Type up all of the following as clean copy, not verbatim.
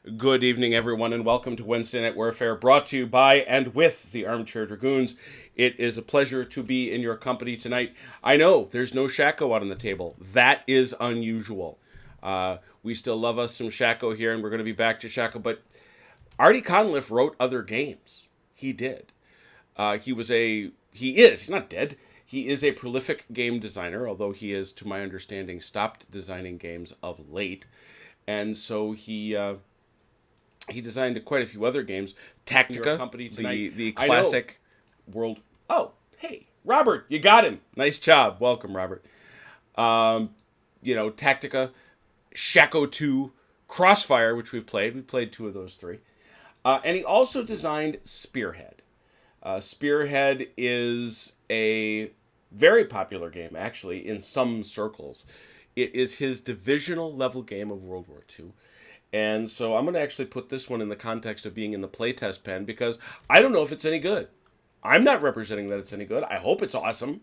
Good evening, everyone, and welcome to Wednesday Night Warfare, brought to you by and with the Armchair Dragoons. It is a pleasure to be in your company tonight. I know there's no Shako out on the table. That is unusual. We still love us some Shako here, and we're going to be back to Shako, but Artie Conliffe wrote other games. He did. He's not dead. He is a prolific game designer, although he is, to my understanding, stopped designing games of late. And so he designed quite a few other games. Tactica, company tonight. The classic world. Oh, hey, Robert, you got him. Nice job. Welcome, Robert. Tactica, Shako 2, Crossfire, which we've played. We played 2 of those 3. And he also designed Spearhead. Spearhead is a very popular game, actually, in some circles. It is his divisional level game of World War II. And so I'm going to actually put this one in the context of being in the playtest pen because I don't know if it's any good. I'm not representing that it's any good. I hope it's awesome.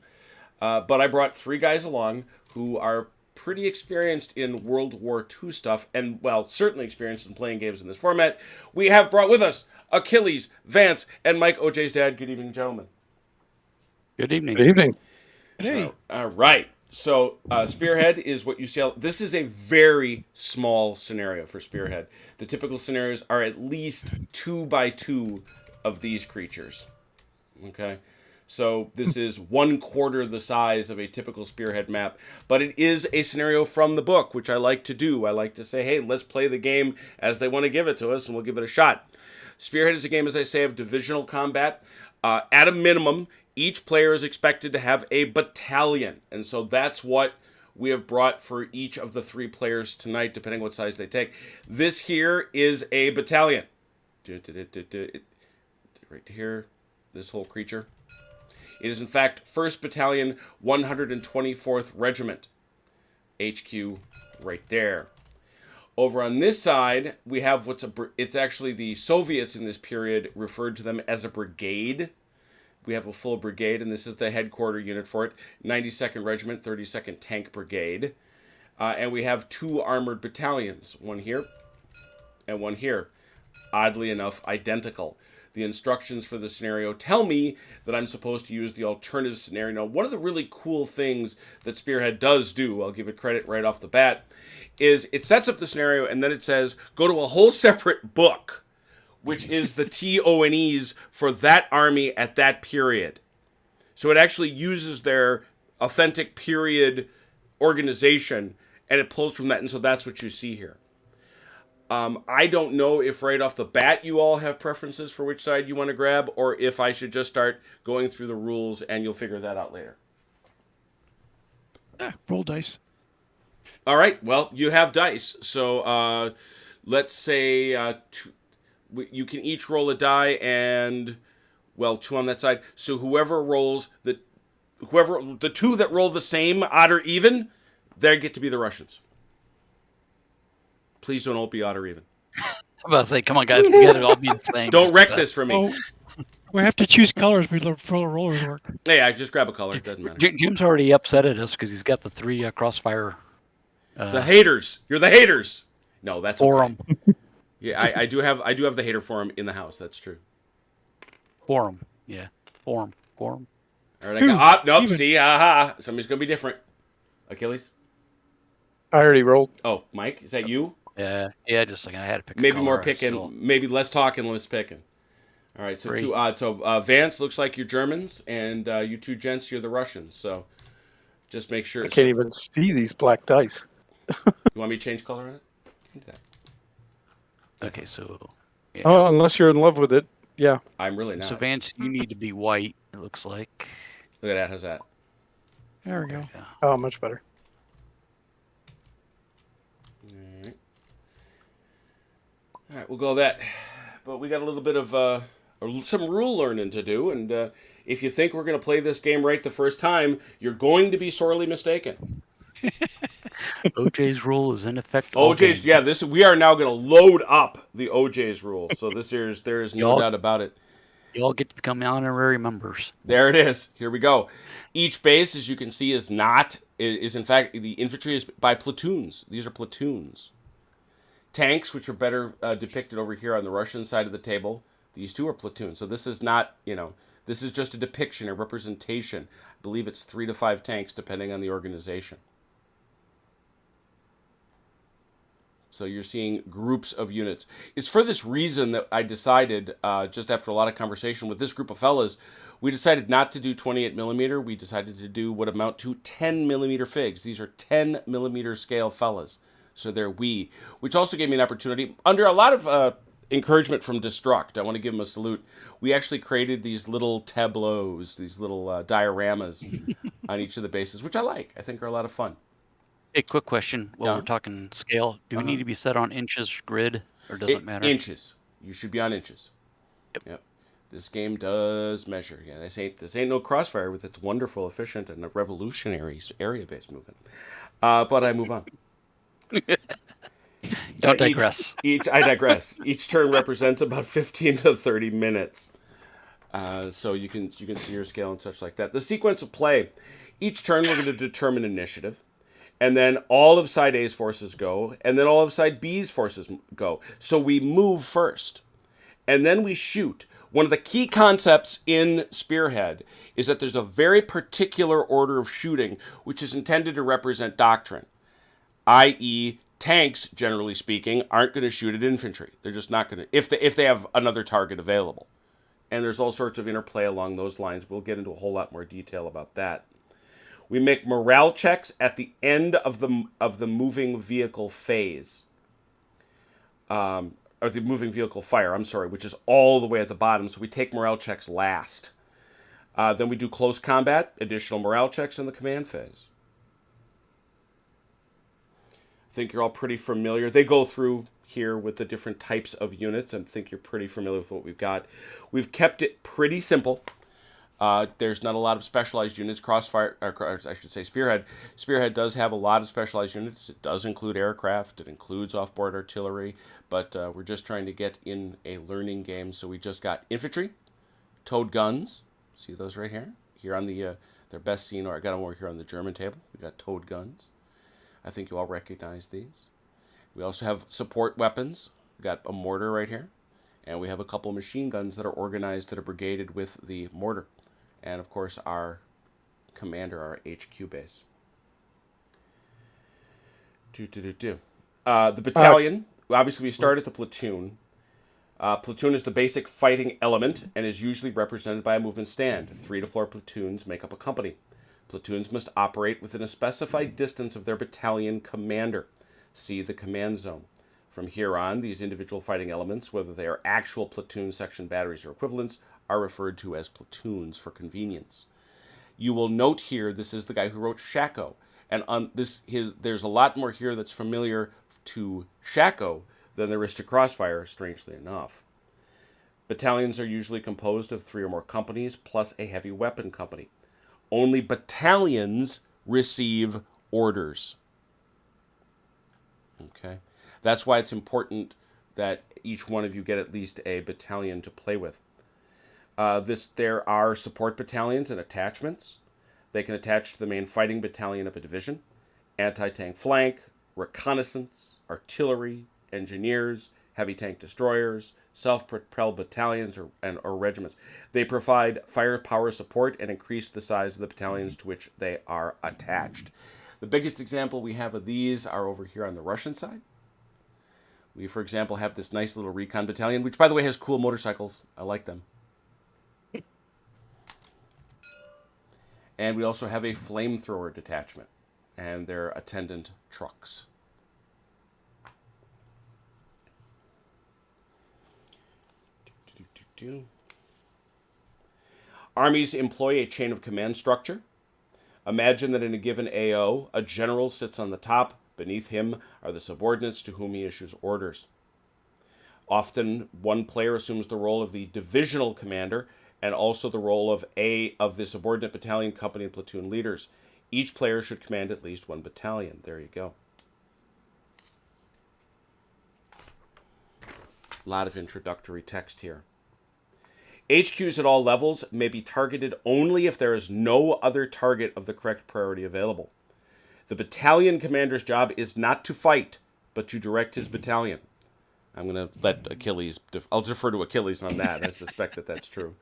But I brought 3 guys along who are pretty experienced in World War II stuff and, well, certainly experienced in playing games in this format. We have brought with us Achilles, Vance, and Mike, OJ's dad. Good evening, gentlemen. Good evening. Good evening. Hey. All right. So Spearhead is what you see. This is a very small scenario for Spearhead. The typical scenarios are at least 2 by 2 of these creatures. Okay. So this is 1/4 the size of a typical Spearhead map, but it is a scenario from the book, which I like to do. I like to say, hey, let's play the game as they want to give it to us, and we'll give it a shot. Spearhead is a game, as I say, of divisional combat. At a minimum, each player is expected to have a battalion, and so that's what we have brought for each of the 3 players tonight, depending what size they take. This here is a battalion. Right here, this whole creature. It is, in fact, 1st Battalion, 124th Regiment. HQ right there. Over on this side, we have it's actually the Soviets in this period referred to them as a brigade. We have a full brigade, and this is the headquarter unit for it. 92nd Regiment, 32nd Tank Brigade. And we have 2 armored battalions. One here and one here. Oddly enough, identical. The instructions for the scenario tell me that I'm supposed to use the alternative scenario. Now, one of the really cool things that Spearhead does do, I'll give it credit right off the bat, is it sets up the scenario and then it says, go to a whole separate book, which is the TONEs for that army at that period. So it actually uses their authentic period organization and it pulls from that, and so that's what you see here. I don't know if right off the bat you all have preferences for which side you want to grab, or if I should just start going through the rules and you'll figure that out later. Roll dice. All right, well, you have dice. So let's say you can each roll a die and, well, 2 on that side. So whoever the 2 that roll the same, odd or even, they get to be the Russians. Please don't all be odd or even. I'm about to say, come on, guys, forget it. I'll be the same. Don't wreck this for me. Oh, we have to choose colors before the rollers work. Hey, I just grab a color. It doesn't matter. Jim's already upset at us because he's got the 3 crossfire. The haters. You're the haters. No, that's forum. Okay. Yeah, I do have the hater forum in the house. That's true. Forum. Yeah. Forum. All right. Nope. Even. See, somebody's gonna be different. Achilles. I already rolled. Oh, Mike, is that you? Yeah. Just a second. I had to pick. Maybe more picking. Maybe less talking, less picking. All right. So 3. 2 So Vance looks like you're Germans, and you 2 gents, you're the Russians. So just make sure. I can't even see these black dice. You want me to change color on it? Do that. Okay. So. Yeah. Oh, unless you're in love with it, yeah. I'm really not. So Vance, you need to be white. It looks like. Look at that. How's that? There we go. Yeah. Oh, much better. All right, we'll go that. But we got a little bit of some rule learning to do, and if you think we're going to play this game right the first time, you're going to be sorely mistaken. OJ's rule is in effect. OJ's, yeah. We are now going to load up the OJ's rule. So there is no doubt about it. You all get to become honorary members. There it is. Here we go. Each base, as you can see, is in fact the infantry is by platoons. These are platoons. Tanks, which are better depicted over here on the Russian side of the table, these two are platoons. So this is not, this is just a depiction, a representation. I believe it's 3 to 5 tanks, depending on the organization. So you're seeing groups of units. It's for this reason that I decided, just after a lot of conversation with this group of fellas, we decided not to do 28 millimeter. We decided to do what amount to 10 millimeter figs. These are 10 millimeter scale fellas. So they're which also gave me an opportunity, under a lot of encouragement from Destruct. I want to give them a salute. We actually created these little tableaus, these little dioramas on each of the bases, which I like. I think are a lot of fun. Hey, quick question. While Yeah. we're talking scale, do we need to be set on inches grid, or does it matter? Inches. You should be on inches. Yep. This game does measure. Yeah, this ain't no Crossfire with its wonderful, efficient, and a revolutionary area-based movement. But I move on. Don't digress. I digress. Each turn represents about 15 to 30 minutes. So you can see your scale and such like that. The sequence of play. Each turn we're going to determine initiative. And then all of side A's forces go. And then all of side B's forces go. So we move first. And then we shoot. One of the key concepts in Spearhead is that there's a very particular order of shooting which is intended to represent doctrine. I.e., tanks, generally speaking, aren't going to shoot at infantry. They're just not going to, if they have another target available. And there's all sorts of interplay along those lines. We'll get into a whole lot more detail about that. We make morale checks at the end of the moving vehicle phase. Or the moving vehicle fire, which is all the way at the bottom. So we take morale checks last. Then we do close combat, additional morale checks in the command phase. I think you're all pretty familiar. They go through here with the different types of units. I think you're pretty familiar with what we've got. We've kept it pretty simple. There's not a lot of specialized units. Spearhead. Spearhead does have a lot of specialized units. It does include aircraft. It includes off-board artillery. But we're just trying to get in a learning game. So we just got infantry, towed guns. See those right here? Here on the their best seen, or I got them over here on the German table. We got towed guns. I think you all recognize these. We also have support weapons. We got a mortar right here. And we have a couple machine guns that are organized, that are brigaded with the mortar. And, of course, our commander, our HQ base. The battalion. Obviously, we start at the platoon. Platoon is the basic fighting element and is usually represented by a movement stand. 3 to 4 platoons make up a company. Platoons must operate within a specified distance of their battalion commander. See the command zone. From here on, these individual fighting elements, whether they are actual platoon, section, batteries, or equivalents, are referred to as platoons for convenience. You will note here, this is the guy who wrote Shako. And on there's a lot more here that's familiar to Shako than there is to Crossfire, strangely enough. Battalions are usually composed of 3 or more companies, plus a heavy weapon company. Only battalions receive orders. Okay? That's why it's important that each one of you get at least a battalion to play with. There are support battalions and attachments. They can attach to the main fighting battalion of a division, anti-tank flank, reconnaissance, artillery, engineers, heavy tank destroyers, self-propelled battalions or regiments. They provide firepower support and increase the size of the battalions to which they are attached. The biggest example we have of these are over here on the Russian side. We, for example, have this nice little recon battalion, which, by the way, has cool motorcycles. I like them. And we also have a flamethrower detachment and their attendant trucks. Armies employ a chain of command structure. Imagine that in a given AO, a general sits on the top. Beneath him are the subordinates to whom he issues orders. Often, one player assumes the role of the divisional commander and also the role of the subordinate battalion, company, and platoon leaders. Each player should command at least 1 battalion. There you go. A lot of introductory text here. HQs at all levels may be targeted only if there is no other target of the correct priority available. The battalion commander's job is not to fight, but to direct his battalion. I'm going to let Achilles... I'll defer to Achilles on that. I suspect that that's true.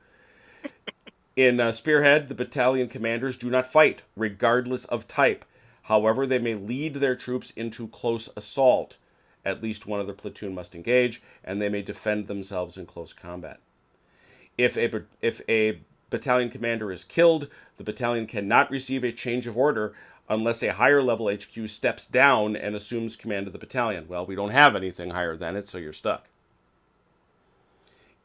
In Spearhead, the battalion commanders do not fight, regardless of type. However, they may lead their troops into close assault. At least one of their platoon must engage, and they may defend themselves in close combat. If a battalion commander is killed, the battalion cannot receive a change of order unless a higher level HQ steps down and assumes command of the battalion. Well, we don't have anything higher than it, so you're stuck.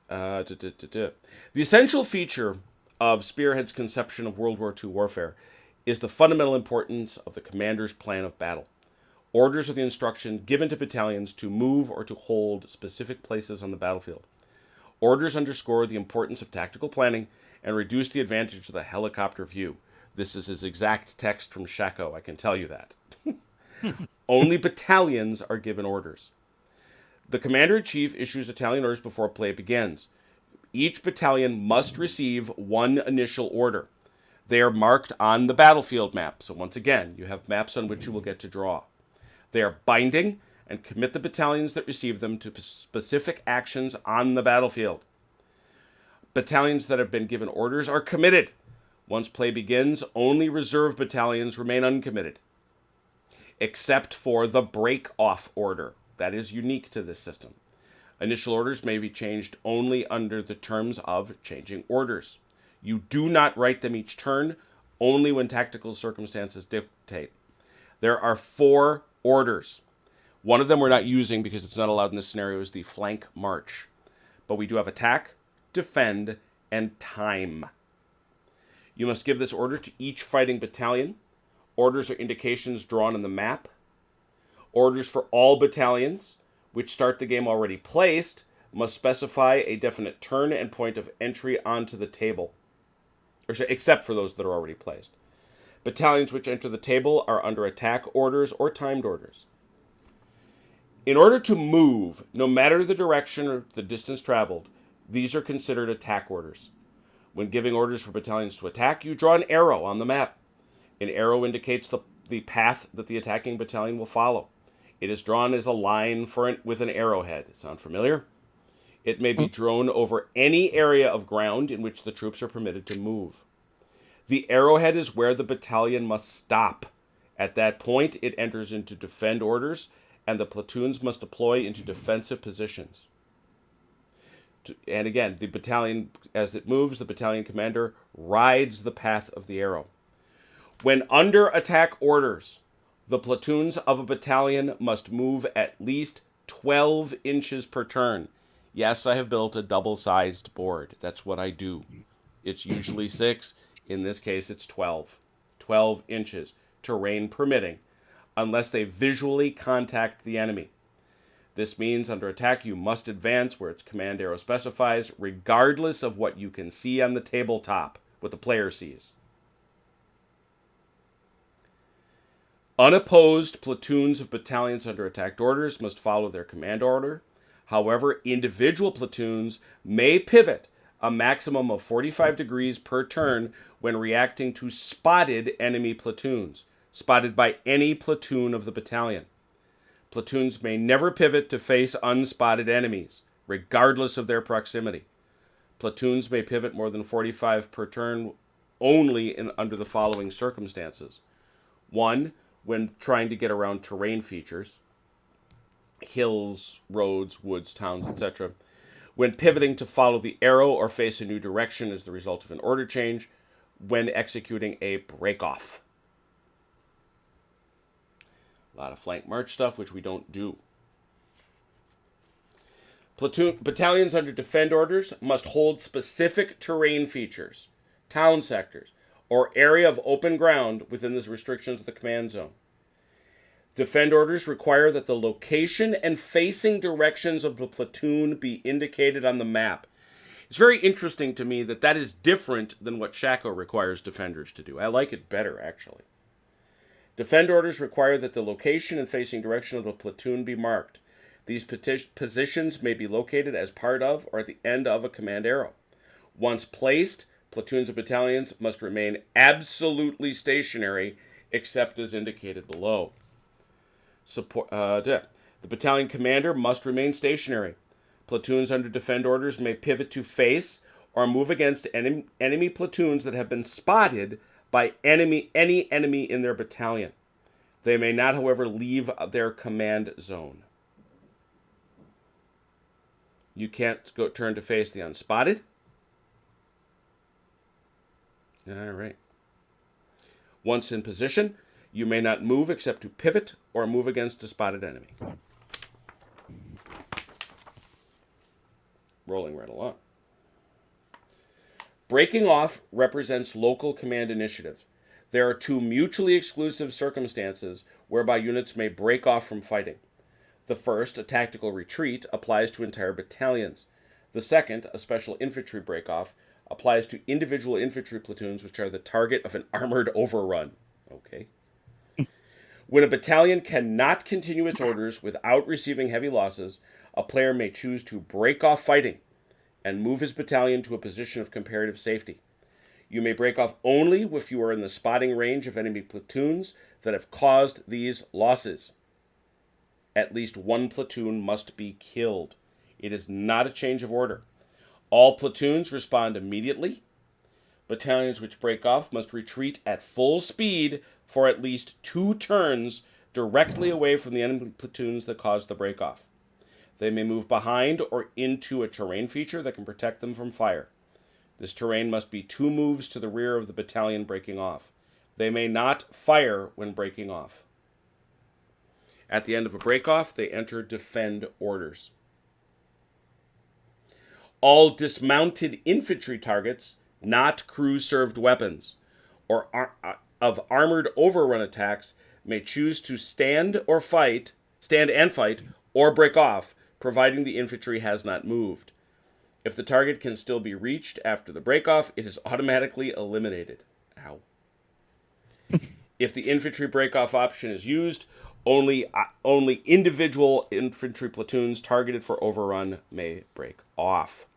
The essential feature of Spearhead's conception of World War II warfare is the fundamental importance of the commander's plan of battle. Orders are the instruction given to battalions to move or to hold specific places on the battlefield. Orders underscore the importance of tactical planning and reduce the advantage of the helicopter view. This is his exact text from Shako, I can tell you that. Only battalions are given orders. The commander-in-chief issues battalion orders before play begins. Each battalion must receive one initial order. They are marked on the battlefield map. So once again, you have maps on which you will get to draw. They are binding and commit the battalions that receive them to specific actions on the battlefield. Battalions that have been given orders are committed. Once play begins, only reserve battalions remain uncommitted, except for the break-off order. That is unique to this system. Initial orders may be changed only under the terms of changing orders. You do not write them each turn, only when tactical circumstances dictate. There are 4 orders. One of them we're not using because it's not allowed in this scenario is the flank march. But we do have attack, defend, and time. You must give this order to each fighting battalion. Orders are indications drawn on the map. Orders for all battalions, which start the game already placed, must specify a definite turn and point of entry onto the table, except for those that are already placed. Battalions which enter the table are under attack orders or timed orders. In order to move, no matter the direction or the distance traveled, these are considered attack orders. When giving orders for battalions to attack, you draw an arrow on the map. An arrow indicates the path that the attacking battalion will follow. It is drawn as a line with an arrowhead. Sound familiar? It may be drawn over any area of ground in which the troops are permitted to move. The arrowhead is where the battalion must stop. At that point, it enters into defend orders, and the platoons must deploy into defensive positions. And again, the battalion, as it moves, the battalion commander rides the path of the arrow. When under attack orders, the platoons of a battalion must move at least 12 inches per turn. Yes, I have built a double-sized board. That's what I do. It's usually 6. In this case, it's 12. 12 inches, terrain permitting, unless they visually contact the enemy. This means under attack you must advance where its command arrow specifies, regardless of what you can see on the tabletop, what the player sees. Unopposed platoons of battalions under attacked orders must follow their command order. However, individual platoons may pivot a maximum of 45 degrees per turn when reacting to spotted enemy platoons, spotted by any platoon of the battalion. Platoons may never pivot to face unspotted enemies, regardless of their proximity. Platoons may pivot more than 45 per turn only under the following circumstances. 1. When trying to get around terrain features, hills, roads, woods, towns, etc. When pivoting to follow the arrow or face a new direction as the result of an order change. When executing a break-off. A lot of flank march stuff, which we don't do. Battalions under defend orders must hold specific terrain features, town sectors, or area of open ground within the restrictions of the command zone. Defend orders require that the location and facing directions of the platoon be indicated on the map. It's very interesting to me that that is different than what Shako requires defenders to do. I like it better, actually. Defend orders require that the location and facing direction of the platoon be marked. These positions may be located as part of or at the end of a command arrow. Once placed, platoons of battalions must remain absolutely stationary except as indicated below. The The battalion commander must remain stationary. Platoons under defend orders may pivot to face or move against enemy platoons that have been spotted by any enemy in their battalion. They may not, however, leave their command zone. You can't turn to face the unspotted. All right. Once in position, you may not move except to pivot or move against a spotted enemy. Rolling right along. Breaking off represents local command initiative. There are two mutually exclusive circumstances whereby units may break off from fighting. The first, a tactical retreat, applies to entire battalions. The second, a special infantry break-off, applies to individual infantry platoons which are the target of an armored overrun. Okay. When a battalion cannot continue its orders without receiving heavy losses, a player may choose to break off fighting and move his battalion to a position of comparative safety. You may break off only if you are in the spotting range of enemy platoons that have caused these losses. At least one platoon must be killed. It is not a change of order. All platoons respond immediately. Battalions which break off must retreat at full speed for at least 2 turns directly away from the enemy platoons that caused the break-off. They may move behind or into a terrain feature that can protect them from fire. This terrain must be 2 moves to the rear of the battalion breaking off. They may not fire when breaking off. At the end of a break-off, they enter defend orders. All dismounted infantry targets, not crew-served weapons, or of armored overrun attacks may choose to stand and fight, or break off, providing the infantry has not moved. If the target can still be reached after the break-off, it is automatically eliminated. Ow. If the infantry break-off option is used, only individual infantry platoons targeted for overrun may break off.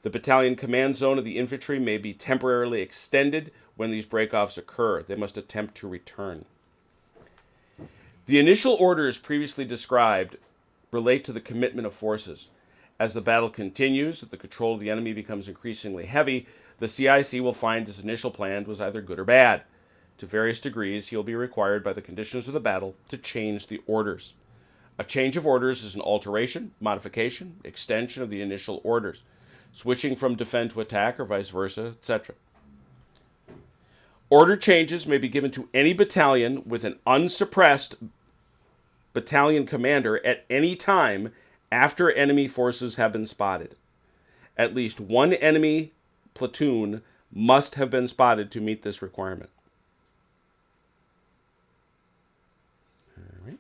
The battalion command zone of the infantry may be temporarily extended when these break-offs occur. They must attempt to return. The initial orders previously described relate to the commitment of forces. As the battle continues, the control of the enemy becomes increasingly heavy, the CIC will find his initial plan was either good or bad. To various degrees, he will be required by the conditions of the battle to change the orders. A change of orders is an alteration, modification, extension of the initial orders, switching from defend to attack or vice versa, etc. Order changes may be given to any battalion with an unsuppressed battalion commander at any time after enemy forces have been spotted. At least one enemy platoon must have been spotted to meet this requirement. All right.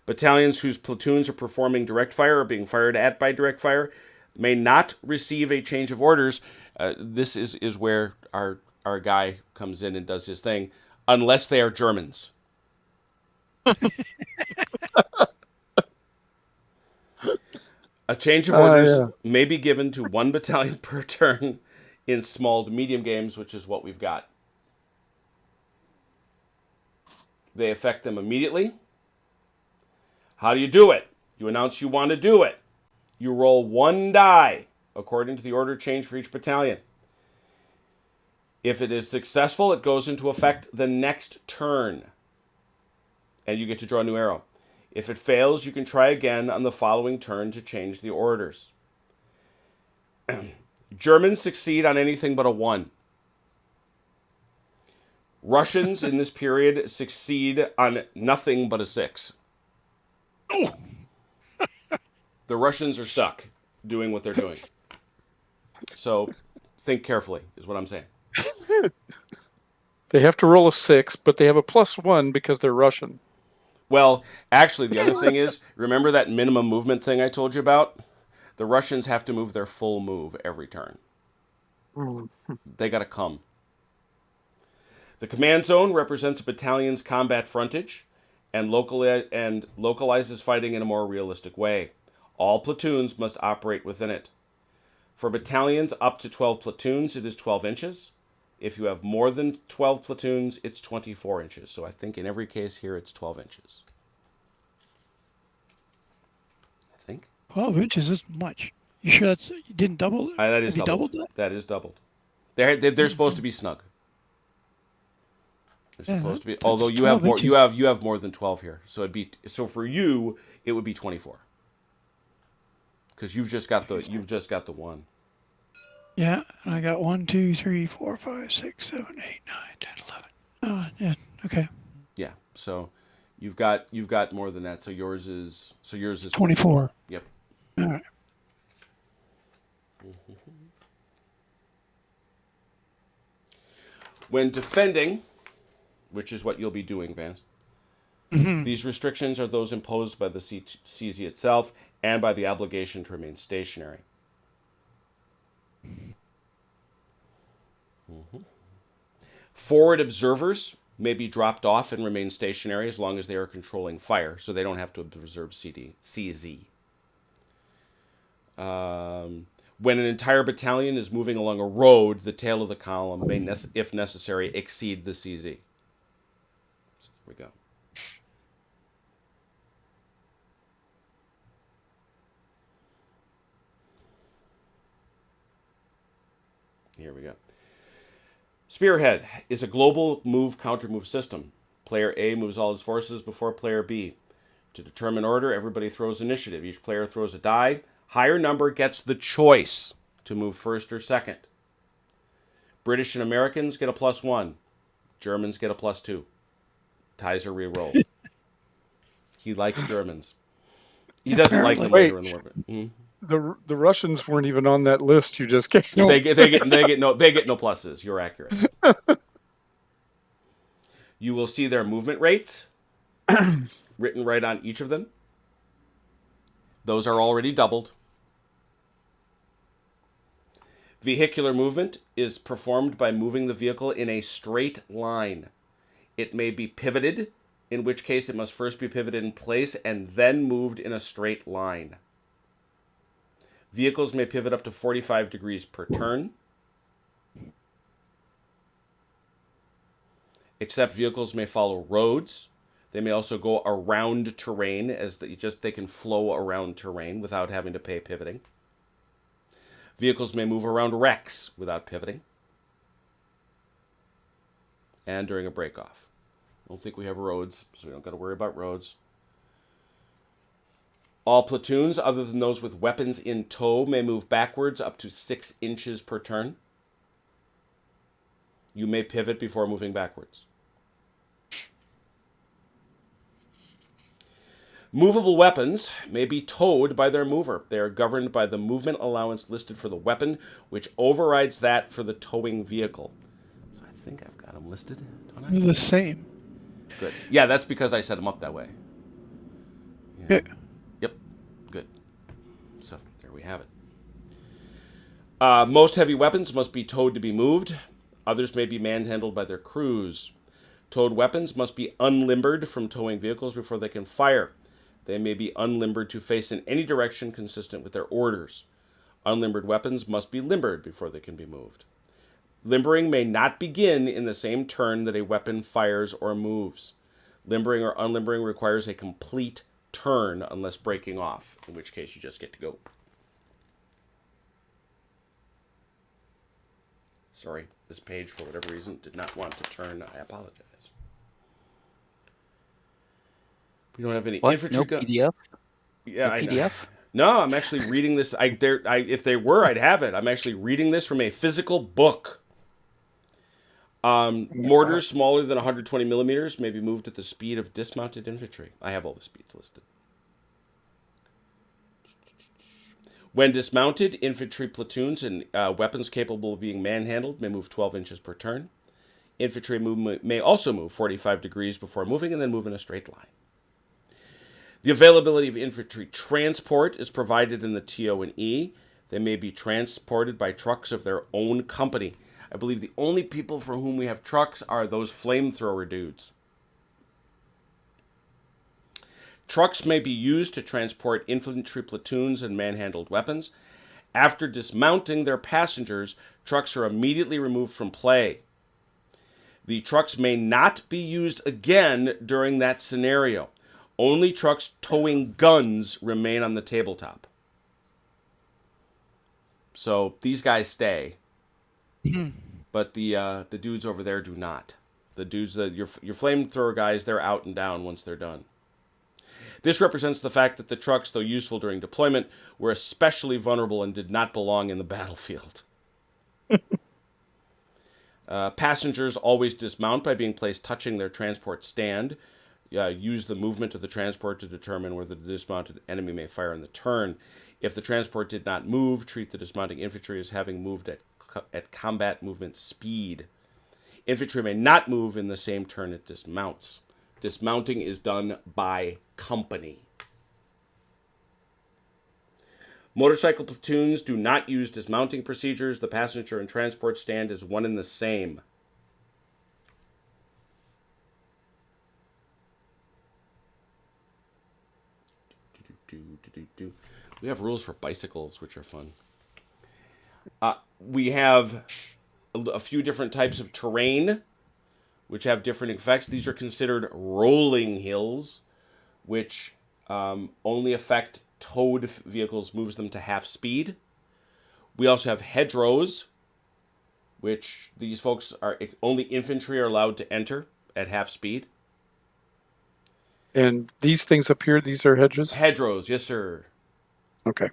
Battalions whose platoons are performing direct fire or being fired at by direct fire may not receive a change of orders. This is where our guy comes in and does his thing, unless they are Germans. A change of orders may be given to one battalion per turn in small to medium games, which is what we've got. They affect them immediately. How do you do it? You announce you want to do it. You roll 1 die according to the order change for each battalion. If it is successful, it goes into effect the next turn, and you get to draw a new arrow. If it fails, you can try again on the following turn to change the orders. Germans succeed on anything but a 1. Russians in this period succeed on nothing but a 6. The Russians are stuck doing what they're doing. So think carefully, is what I'm saying. They have to roll a 6, but they have a +1 because they're Russian. Well, actually, the other thing is, remember that minimum movement thing I told you about? The Russians have to move their full move every turn. They got to come. The command zone represents a battalion's combat frontage and localizes fighting in a more realistic way. All platoons must operate within it. For battalions up to 12 platoons, it is 12 inches. If you have more than 12 platoons, it's 24 inches. So I think in every case here, it's 12 inches. think. 12 inches isn't much. You sure you didn't double it? That is Have you doubled. doubled that? That is doubled. They're supposed to be snug. They're Yeah, supposed to be. that's Although you have 12 more, inches. you have more than 12 here. So for you it would be 24. Because you've just got the one. Yeah, and I got 1, 2, 3, 4, 5, 6, 7, 8, 9, 10, 11. Oh, yeah. Okay. Yeah. So you've got more than that. So yours is 24. Yep. All right. When defending, which is what you'll be doing, Vance, these restrictions are those imposed by the CZ itself and by the obligation to remain stationary. Forward observers may be dropped off and remain stationary as long as they are controlling fire, so they don't have to observe CZ. When an entire battalion is moving along a road, the tail of the column may, if necessary, exceed the CZ. There we go. Here we go. Spearhead is a global move-counter-move system. Player A moves all his forces before player B. To determine order, everybody throws initiative. Each player throws a die. Higher number gets the choice to move first or second. British and Americans get a +1. Germans get a +2. Ties are re-rolled. He likes Germans. He doesn't like them later in the war. The Russians weren't even on that list you just gave. No. They get no pluses. You're accurate. You will see their movement rates written right on each of them. Those are already doubled. Vehicular movement is performed by moving the vehicle in a straight line. It may be pivoted, in which case it must first be pivoted in place and then moved in a straight line. Vehicles may pivot up to 45 degrees per turn. Except vehicles may follow roads. They may also go around terrain, as they can flow around terrain without having to pay pivoting. Vehicles may move around wrecks without pivoting. And during a break-off. I don't think we have roads, so we don't got to worry about roads. All platoons, other than those with weapons in tow, may move backwards up to 6 inches per turn. You may pivot before moving backwards. Movable weapons may be towed by their mover. They are governed by the movement allowance listed for the weapon, which overrides that for the towing vehicle. So I think I've got them listed, don't I? They're the same. Good. Yeah, that's because I set them up that way. Yeah. Yep. Good. So there we have it. Most heavy weapons must be towed to be moved. Others may be manhandled by their crews. Towed weapons must be unlimbered from towing vehicles before they can fire. They may be unlimbered to face in any direction consistent with their orders. Unlimbered weapons must be limbered before they can be moved. Limbering may not begin in the same turn that a weapon fires or moves. Limbering or unlimbering requires a complete turn unless breaking off, in which case you just get to go. Sorry, this page, for whatever reason, did not want to turn. I apologize. We don't have any What? infantry No gun. PDF? Yeah, No I know. PDF? No, I'm actually reading this. If they were, I'd have it. I'm actually reading this from a physical book. Mortars smaller than 120 millimeters may be moved at the speed of dismounted infantry. I have all the speeds listed. When dismounted, infantry platoons and weapons capable of being manhandled may move 12 inches per turn. Infantry movement may also move 45 degrees before moving and then move in a straight line. The availability of infantry transport is provided in the TO and E. They may be transported by trucks of their own company. I believe the only people for whom we have trucks are those flamethrower dudes. Trucks may be used to transport infantry platoons and manhandled weapons. After dismounting their passengers, trucks are immediately removed from play. The trucks may not be used again during that scenario. Only trucks towing guns remain on the tabletop. So these guys stay, but the dudes over there do not. The dudes that your flamethrower guys, they're out and down once they're done. This represents the fact that the trucks, though useful during deployment, were especially vulnerable and did not belong in the battlefield. Passengers always dismount by being placed touching their transport stand. Use the movement of the transport to determine whether the dismounted enemy may fire in the turn. If the transport did not move, treat the dismounting infantry as having moved at combat movement speed. Infantry may not move in the same turn it dismounts. Dismounting is done by company. Motorcycle platoons do not use dismounting procedures. The passenger and transport stand is one and the same. We have rules for bicycles, which are fun. We have a few different types of terrain, which have different effects. These are considered rolling hills, which only affect towed vehicles, moves them to half speed. We also have hedgerows, which these folks are only infantry are allowed to enter at half speed. And these things up here, these are hedges? Hedgerows, yes, sir. Okay.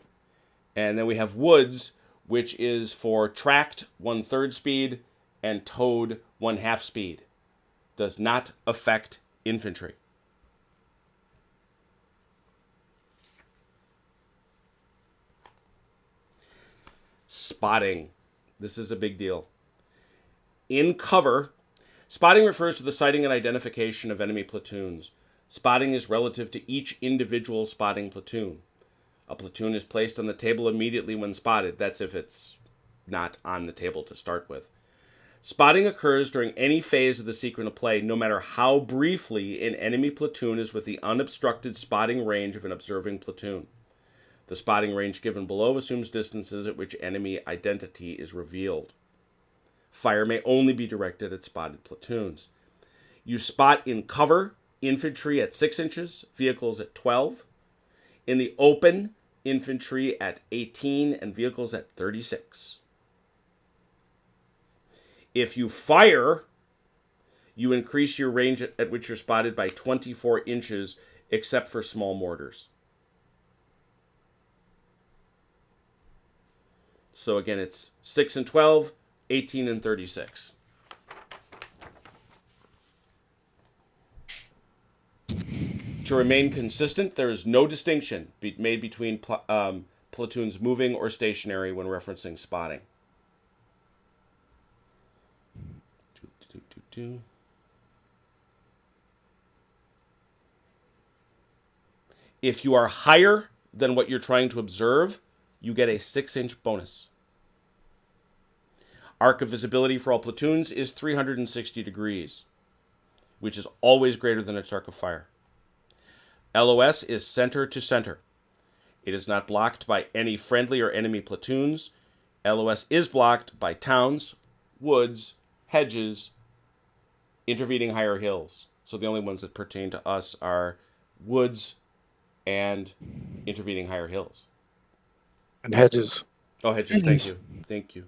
And then we have woods, which is for tracked 1/3 speed and towed 1/2 speed. Does not affect infantry. Spotting. This is a big deal. In cover, spotting refers to the sighting and identification of enemy platoons. Spotting is relative to each individual spotting platoon. A platoon is placed on the table immediately when spotted. That's if it's not on the table to start with. Spotting occurs during any phase of the sequence of play, no matter how briefly an enemy platoon is with the unobstructed spotting range of an observing platoon. The spotting range given below assumes distances at which enemy identity is revealed. Fire may only be directed at spotted platoons. You spot in cover infantry at 6 inches, vehicles at 12. In the open, infantry at 18 and vehicles at 36. If you fire, you increase your range at which you're spotted by 24 inches, except for small mortars. So again, it's 6 and 12, 18 and 36. To remain consistent, there is no distinction made between platoons moving or stationary when referencing spotting. If you are higher than what you're trying to observe, you get a 6-inch bonus. Arc of visibility for all platoons is 360 degrees, which is always greater than its arc of fire. LOS is center to center. It is not blocked by any friendly or enemy platoons. LOS is blocked by towns, woods, hedges, intervening higher hills. So the only ones that pertain to us are woods and intervening higher hills. And hedges. Oh, hedges, thank you. Thank you.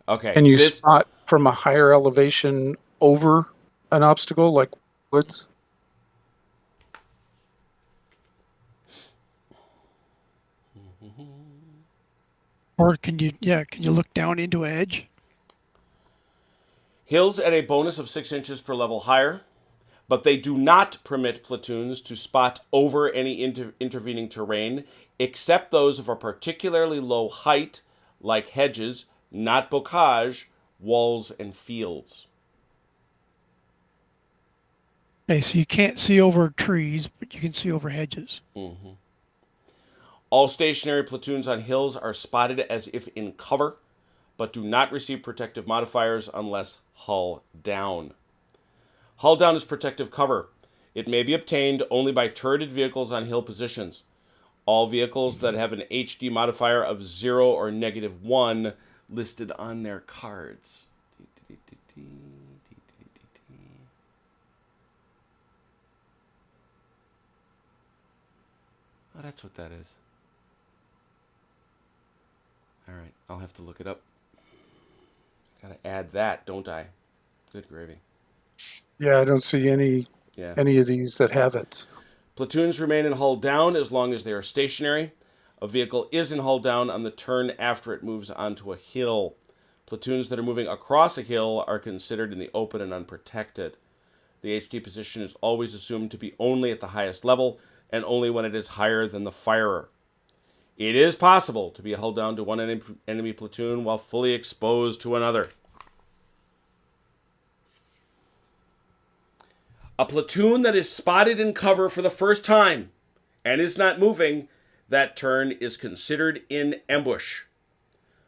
Okay. Can you spot from a higher elevation over an obstacle like woods? Or can you look down into a hedge? Hills at a bonus of 6 inches per level higher, but they do not permit platoons to spot over any intervening terrain, except those of a particularly low height, like hedges, not bocage, walls, and fields. Okay, so you can't see over trees, but you can see over hedges. Mm-hmm. All stationary platoons on hills are spotted as if in cover, but do not receive protective modifiers unless hull down. Hull down is protective cover. It may be obtained only by turreted vehicles on hill positions. All vehicles that have an HD modifier of 0 or -1 listed on their cards. Oh, that's what that is. All right, I'll have to look it up. Gotta add that, don't I? Good gravy. Yeah, I don't see Yeah. any of these that have it. Platoons remain in hull down as long as they are stationary. A vehicle is in hull down on the turn after it moves onto a hill. Platoons that are moving across a hill are considered in the open and unprotected. The HD position is always assumed to be only at the highest level and only when it is higher than the firer. It is possible to be hull down to one enemy platoon while fully exposed to another. A platoon that is spotted in cover for the first time and is not moving, that turn is considered in ambush.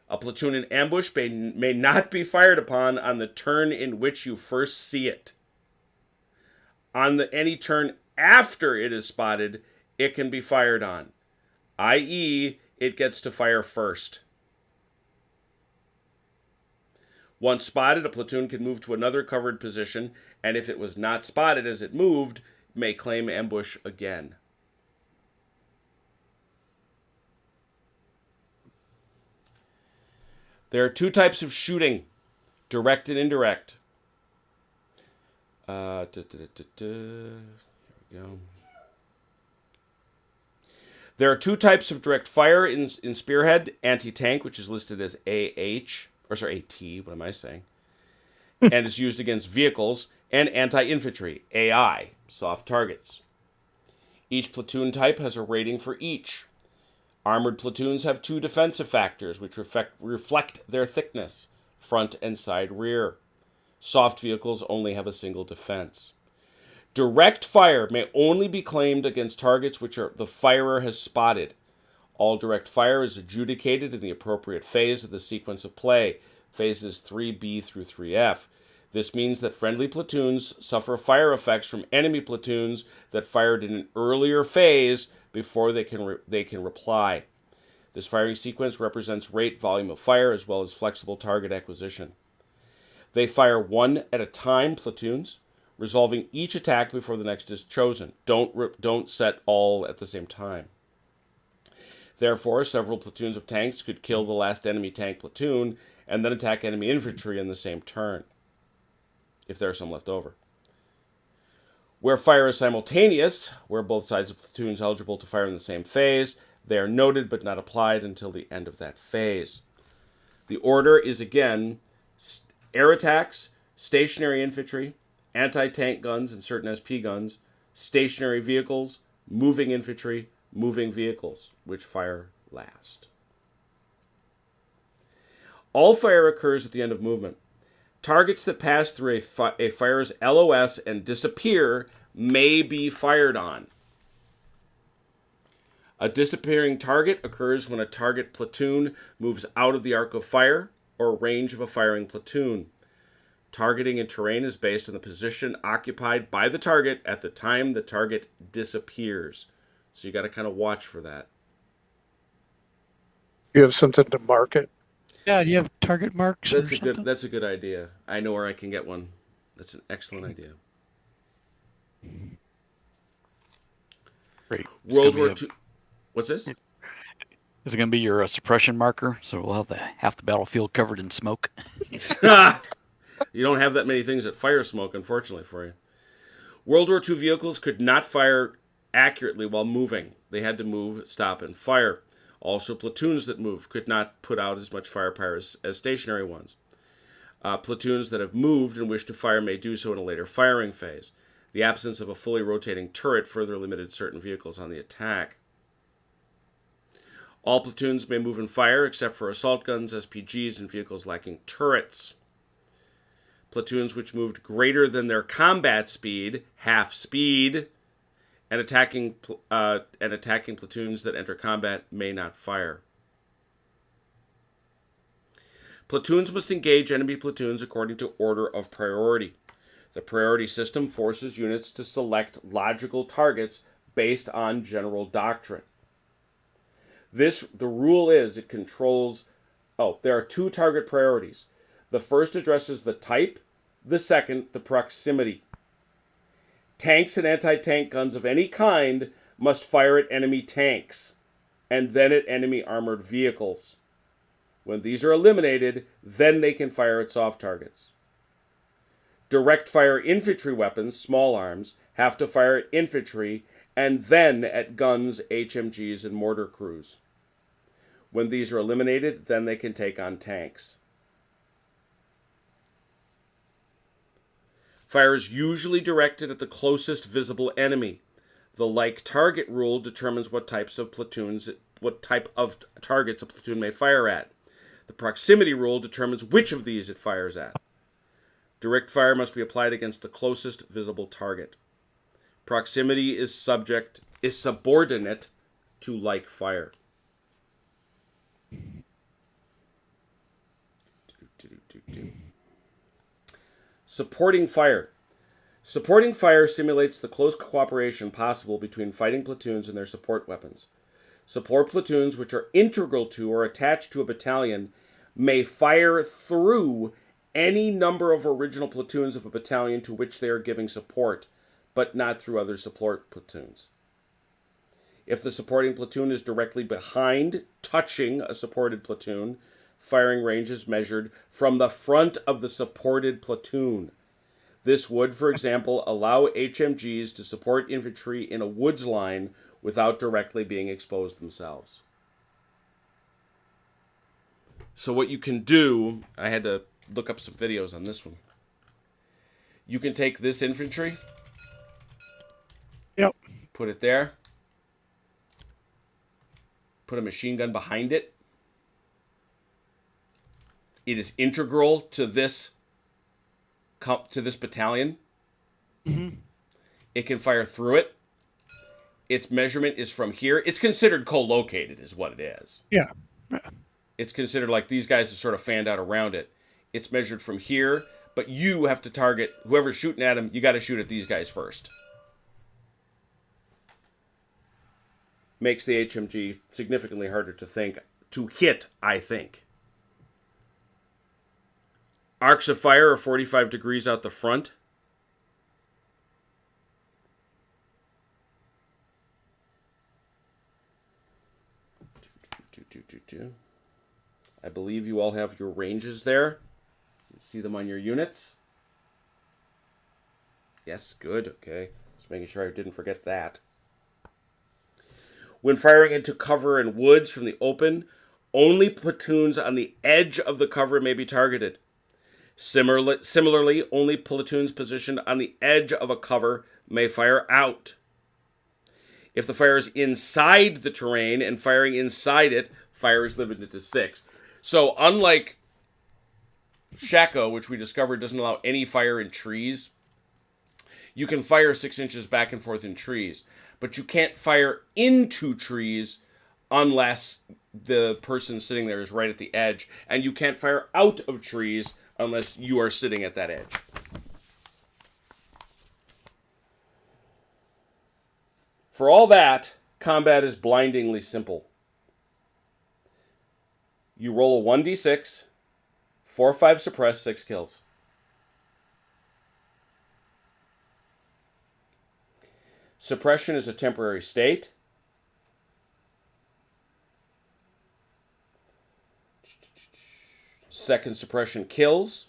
A platoon in ambush may not be fired upon on the turn in which you first see it. On any turn after it is spotted, it can be fired on, i.e., it gets to fire first. Once spotted, a platoon can move to another covered position, and if it was not spotted as it moved, may claim ambush again. There are two types of shooting, direct and indirect. Here we go. There are two types of direct fire in Spearhead: anti-tank, which is listed as AT, what am I saying? And is used against vehicles, and anti-infantry, AI, soft targets. Each platoon type has a rating for each. Armored platoons have two defensive factors, which reflect their thickness, front and side rear. Soft vehicles only have a single defense. Direct fire may only be claimed against targets which the firer has spotted. All direct fire is adjudicated in the appropriate phase of the sequence of play, phases 3B through 3F. This means that friendly platoons suffer fire effects from enemy platoons that fired in an earlier phase before they can reply. This firing sequence represents rate, volume of fire, as well as flexible target acquisition. They fire one at a time, platoons, resolving each attack before the next is chosen. Don't set all at the same time. Therefore, several platoons of tanks could kill the last enemy tank platoon and then attack enemy infantry in the same turn, if there are some left over. Where fire is simultaneous, where both sides of the platoon is eligible to fire in the same phase, they are noted but not applied until the end of that phase. The order is again air attacks, stationary infantry, anti-tank guns and certain SP guns, stationary vehicles, moving infantry, moving vehicles, which fire last. All fire occurs at the end of movement. Targets that pass through a firer's LOS and disappear may be fired on. A disappearing target occurs when a target platoon moves out of the arc of fire or range of a firing platoon. Targeting in terrain is based on the position occupied by the target at the time the target disappears. So you got to kind of watch for that. You have something to mark it. Yeah, do you have target marks or something? That's a good idea. I know where I can get one. That's an excellent idea. Great. World War II. What's this? Is it going to be your suppression marker? So we'll have half the battlefield covered in smoke. You don't have that many things that fire smoke, unfortunately, for you. World War II vehicles could not fire accurately while moving. They had to move, stop, and fire. Also, platoons that move could not put out as much firepower as stationary ones. Platoons that have moved and wish to fire may do so in a later firing phase. The absence of a fully rotating turret further limited certain vehicles on the attack. All platoons may move and fire except for assault guns, SPGs, and vehicles lacking turrets. Platoons which moved greater than their combat speed, half speed, and attacking platoons that enter combat may not fire. Platoons must engage enemy platoons according to order of priority. The priority system forces units to select logical targets based on general doctrine. The rule is it controls... there are two target priorities. The first addresses the type, the second, the proximity. Tanks and anti-tank guns of any kind must fire at enemy tanks, and then at enemy armored vehicles. When these are eliminated, then they can fire at soft targets. Direct fire infantry weapons, small arms, have to fire at infantry and then at guns, HMGs, and mortar crews. When these are eliminated, then they can take on tanks. Fire is usually directed at the closest visible enemy. The like target rule determines what type of targets a platoon may fire at. The proximity rule determines which of these it fires at. Direct fire must be applied against the closest visible target. Proximity is subordinate to like fire. Supporting fire. Supporting fire simulates the close cooperation possible between fighting platoons and their support weapons. Support platoons, which are integral to or attached to a battalion, may fire through any number of original platoons of a battalion to which they are giving support, but not through other support platoons. If the supporting platoon is directly behind, touching a supported platoon, firing range is measured from the front of the supported platoon. This would, for example, allow HMGs to support infantry in a woods line without directly being exposed themselves. So what you can do, I had to look up some videos on this one. You can take this infantry. Yep. Put it there. Put a machine gun behind it. It is integral to this battalion. Mm-hmm. It can fire through it. Its measurement is from here. It's considered co-located is what it is. Yeah. It's considered like these guys have sort of fanned out around it. It's measured from here, but you have to target whoever's shooting at him. You got to shoot at these guys first. Makes the HMG significantly harder to hit, I think. Arcs of fire are 45 degrees out the front. I believe you all have your ranges there. You see them on your units. Yes, good, okay. Just making sure I didn't forget that. When firing into cover and woods from the open, only platoons on the edge of the cover may be targeted. Similarly, only platoons positioned on the edge of a cover may fire out. If the fire is inside the terrain and firing inside it, fire is limited to 6. So unlike Shako, which we discovered doesn't allow any fire in trees, you can fire 6 inches back and forth in trees, but you can't fire into trees unless the person sitting there is right at the edge, and you can't fire out of trees unless you are sitting at that edge. For all that, combat is blindingly simple. You roll a 1d6, 4 or 5 suppress, 6 kills. Suppression is a temporary state. Second suppression kills.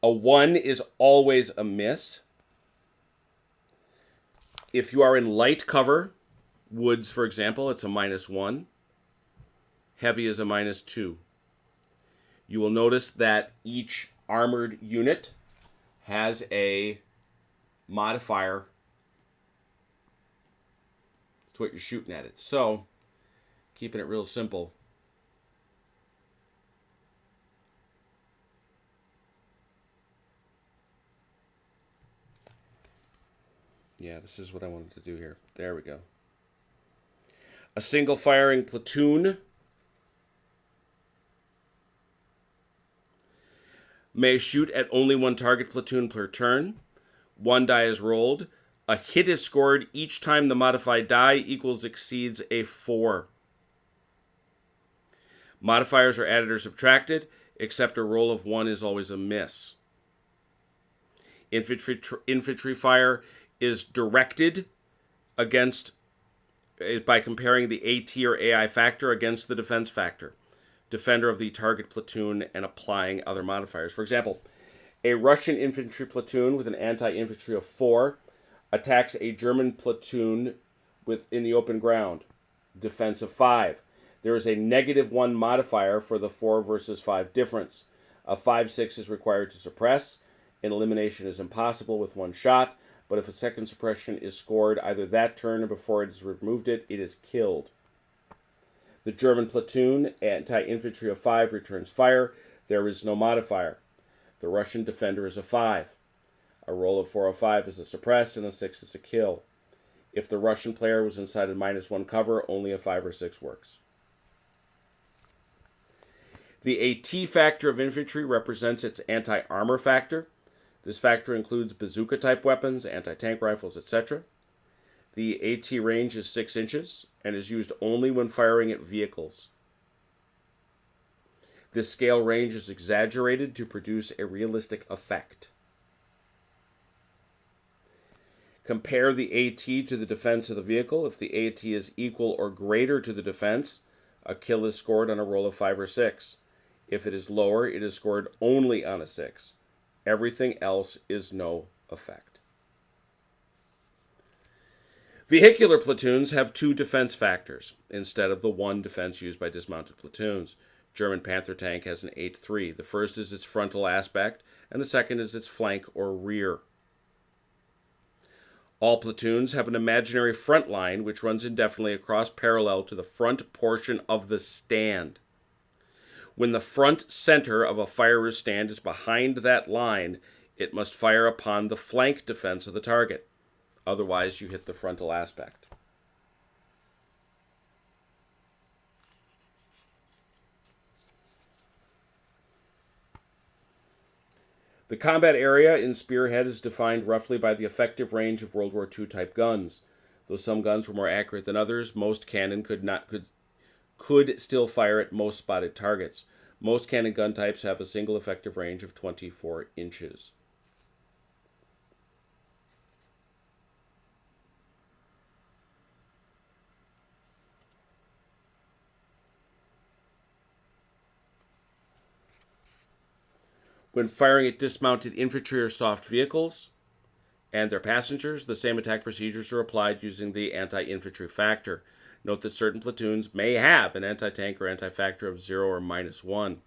A 1 is always a miss. If you are in light cover, woods for example, it's a -1. Heavy is a -2. You will notice that each armored unit has a modifier to what you're shooting at it. So, keeping it real simple. Yeah, this is what I wanted to do here. There we go. A single firing platoon may shoot at only one target platoon per turn. 1 die is rolled. A hit is scored each time the modified die exceeds a 4. Modifiers are added or subtracted, except a roll of 1 is always a miss. Infantry fire is directed against by comparing the AT or AI factor against the defense factor, defender of the target platoon, and applying other modifiers. For example, a Russian infantry platoon with an anti-infantry of 4 attacks a German platoon in the open ground, defense of 5. There is a -1 modifier for the 4 versus 5 difference. A 5/6 is required to suppress. An elimination is impossible with one shot, but if a second suppression is scored either that turn or before it has removed it, it is killed. The German platoon, anti-infantry of 5, returns fire. There is no modifier. The Russian defender is a 5. A roll of 4 or 5 is a suppress, and a 6 is a kill. If the Russian player was inside a -1 cover, only a 5 or 6 works. The AT factor of infantry represents its anti-armor factor. This factor includes bazooka-type weapons, anti-tank rifles, etc. The AT range is 6 inches and is used only when firing at vehicles. This scale range is exaggerated to produce a realistic effect. Compare the AT to the defense of the vehicle. If the AT is equal or greater to the defense, a kill is scored on a roll of 5 or 6. If it is lower, it is scored only on a 6. Everything else is no effect. Vehicular platoons have 2 defense factors instead of the 1 defense used by dismounted platoons. German Panther tank has an 8-3. The first is its frontal aspect, and the second is its flank or rear. All platoons have an imaginary front line which runs indefinitely across parallel to the front portion of the stand. When the front center of a firer's stand is behind that line, it must fire upon the flank defense of the target. Otherwise, you hit the frontal aspect. The combat area in Spearhead is defined roughly by the effective range of World War II type guns. Though some guns were more accurate than others, most cannon could still fire at most spotted targets. Most cannon gun types have a single effective range of 24 inches. When firing at dismounted infantry or soft vehicles and their passengers, the same attack procedures are applied using the anti-infantry factor. Note that certain platoons may have an anti-tank or anti-factor of 0 or -1.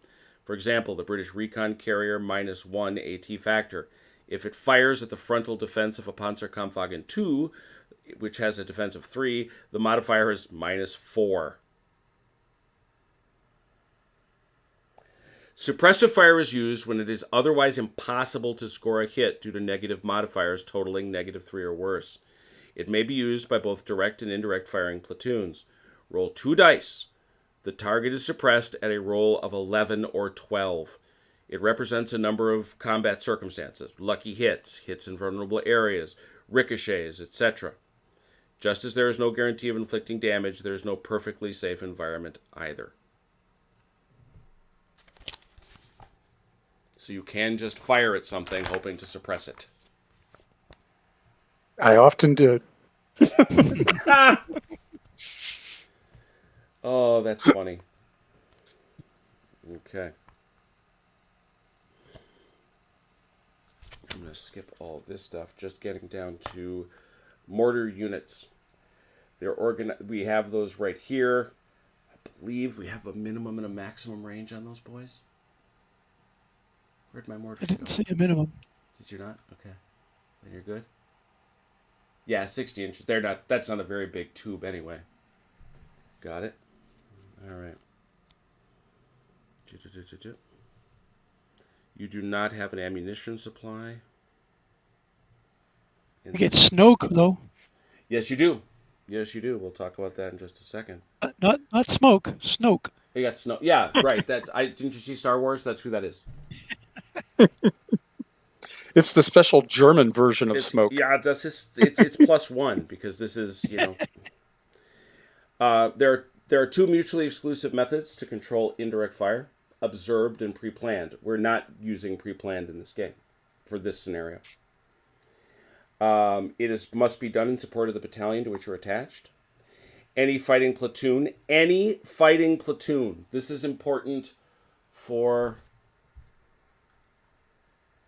For example, the British Recon Carrier -1 AT factor. If it fires at the frontal defense of a Panzerkampfwagen II, which has a defense of 3, the modifier is -4. Suppressive fire is used when it is otherwise impossible to score a hit due to negative modifiers totaling -3 or worse. It may be used by both direct and indirect firing platoons. Roll 2 dice. The target is suppressed at a roll of 11 or 12. It represents a number of combat circumstances: lucky hits, hits in vulnerable areas, ricochets, etc. Just as there is no guarantee of inflicting damage, there is no perfectly safe environment either. So you can just fire at something hoping to suppress it. I often did. Oh, that's funny. Okay. I'm going to skip all this stuff, just getting down to mortar units. We have those right here. I believe we have a minimum and a maximum range on those boys. Where'd my mortars I didn't go? see a minimum. Did you not? Okay. Then you're good. Yeah, 60 inches. That's not a very big tube anyway. Got it? All right. You do not have an ammunition supply. I get Snoke though. Yes, you do. Yes, you do. We'll talk about that in just a second. Not smoke. Snoke. You got snow. Yeah, right. Didn't you see Star Wars? That's who that is. It's the special German version of smoke. Yeah, it's +1 because this is, there are 2 mutually exclusive methods to control indirect fire: observed and pre-planned. We're not using pre-planned in this game for this scenario. Must be done in support of the battalion to which you're attached. Any fighting platoon. This is important for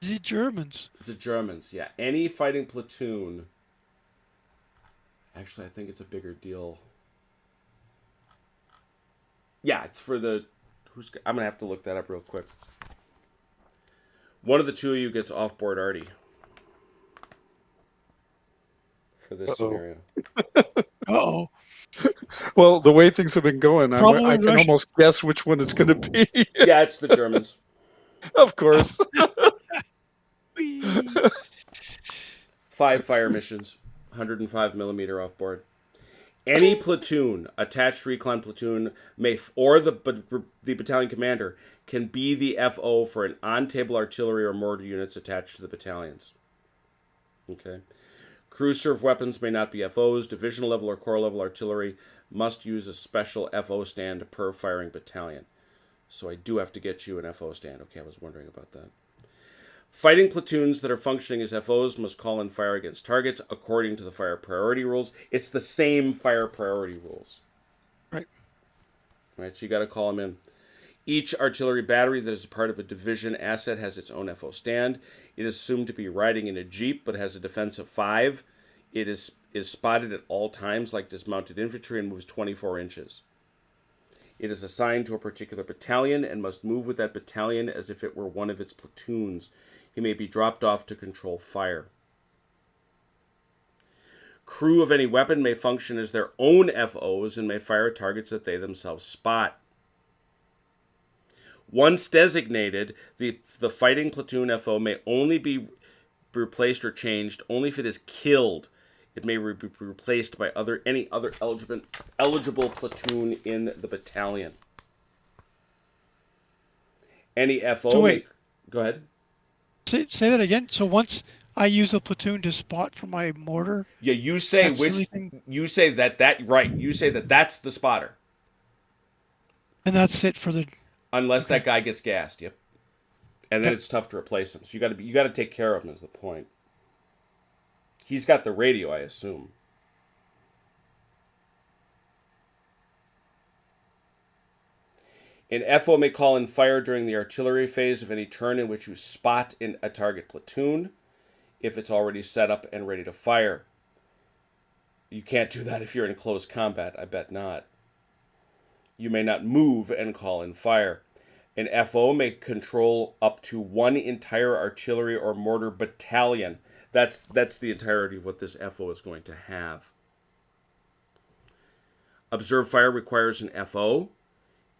The Germans. the Germans. Yeah, any fighting platoon. Actually, I think it's a bigger deal. Yeah, it's for the. I'm gonna have to look that up real quick. One of the two of you gets off-board arty for this scenario. Uh-oh. Well, the way things have been going, I Probably can Russian. almost guess which one it's going to be. Yeah, it's the Germans. Of course. Whee. 5 fire missions, 105 millimeter off-board. Any platoon, attached recon platoon, or the battalion commander can be the FO for an on-table artillery or mortar units attached to the battalions. Okay. Crew serve weapons may not be FOs. Divisional level or corps level artillery must use a special FO stand per firing battalion. So I do have to get you an FO stand. Okay, I was wondering about that. Fighting platoons that are functioning as FOs must call and fire against targets according to the fire priority rules. It's the same fire priority rules. Right. Right, so you got to call them in. Each artillery battery that is a part of a division asset has its own FO stand. It is assumed to be riding in a jeep, but has a defense of 5. It is spotted at all times like dismounted infantry and moves 24 inches. It is assigned to a particular battalion and must move with that battalion as if it were one of its platoons. He may be dropped off to control fire. Crew of any weapon may function as their own FOs and may fire targets that they themselves spot. Once designated, the fighting platoon FO may only be replaced or changed only if it is killed. It may be replaced by any other eligible platoon in the battalion. Any FO. So wait. Go ahead. Say that again. So once I use a platoon to spot for my mortar. Yeah, you say which. You say that right. You say that that's the spotter. And that's it for the. Unless that guy gets gassed. Yep. And then it's tough to replace him. So you got to take care of him. Is the point. He's got the radio, I assume. An FO may call in fire during the artillery phase of any turn in which you spot in a target platoon, if it's already set up and ready to fire. You can't do that if you're in close combat. I bet not. You may not move and call in fire. An FO may control up to one entire artillery or mortar battalion. That's the entirety of what this FO is going to have. Observe fire requires an FO.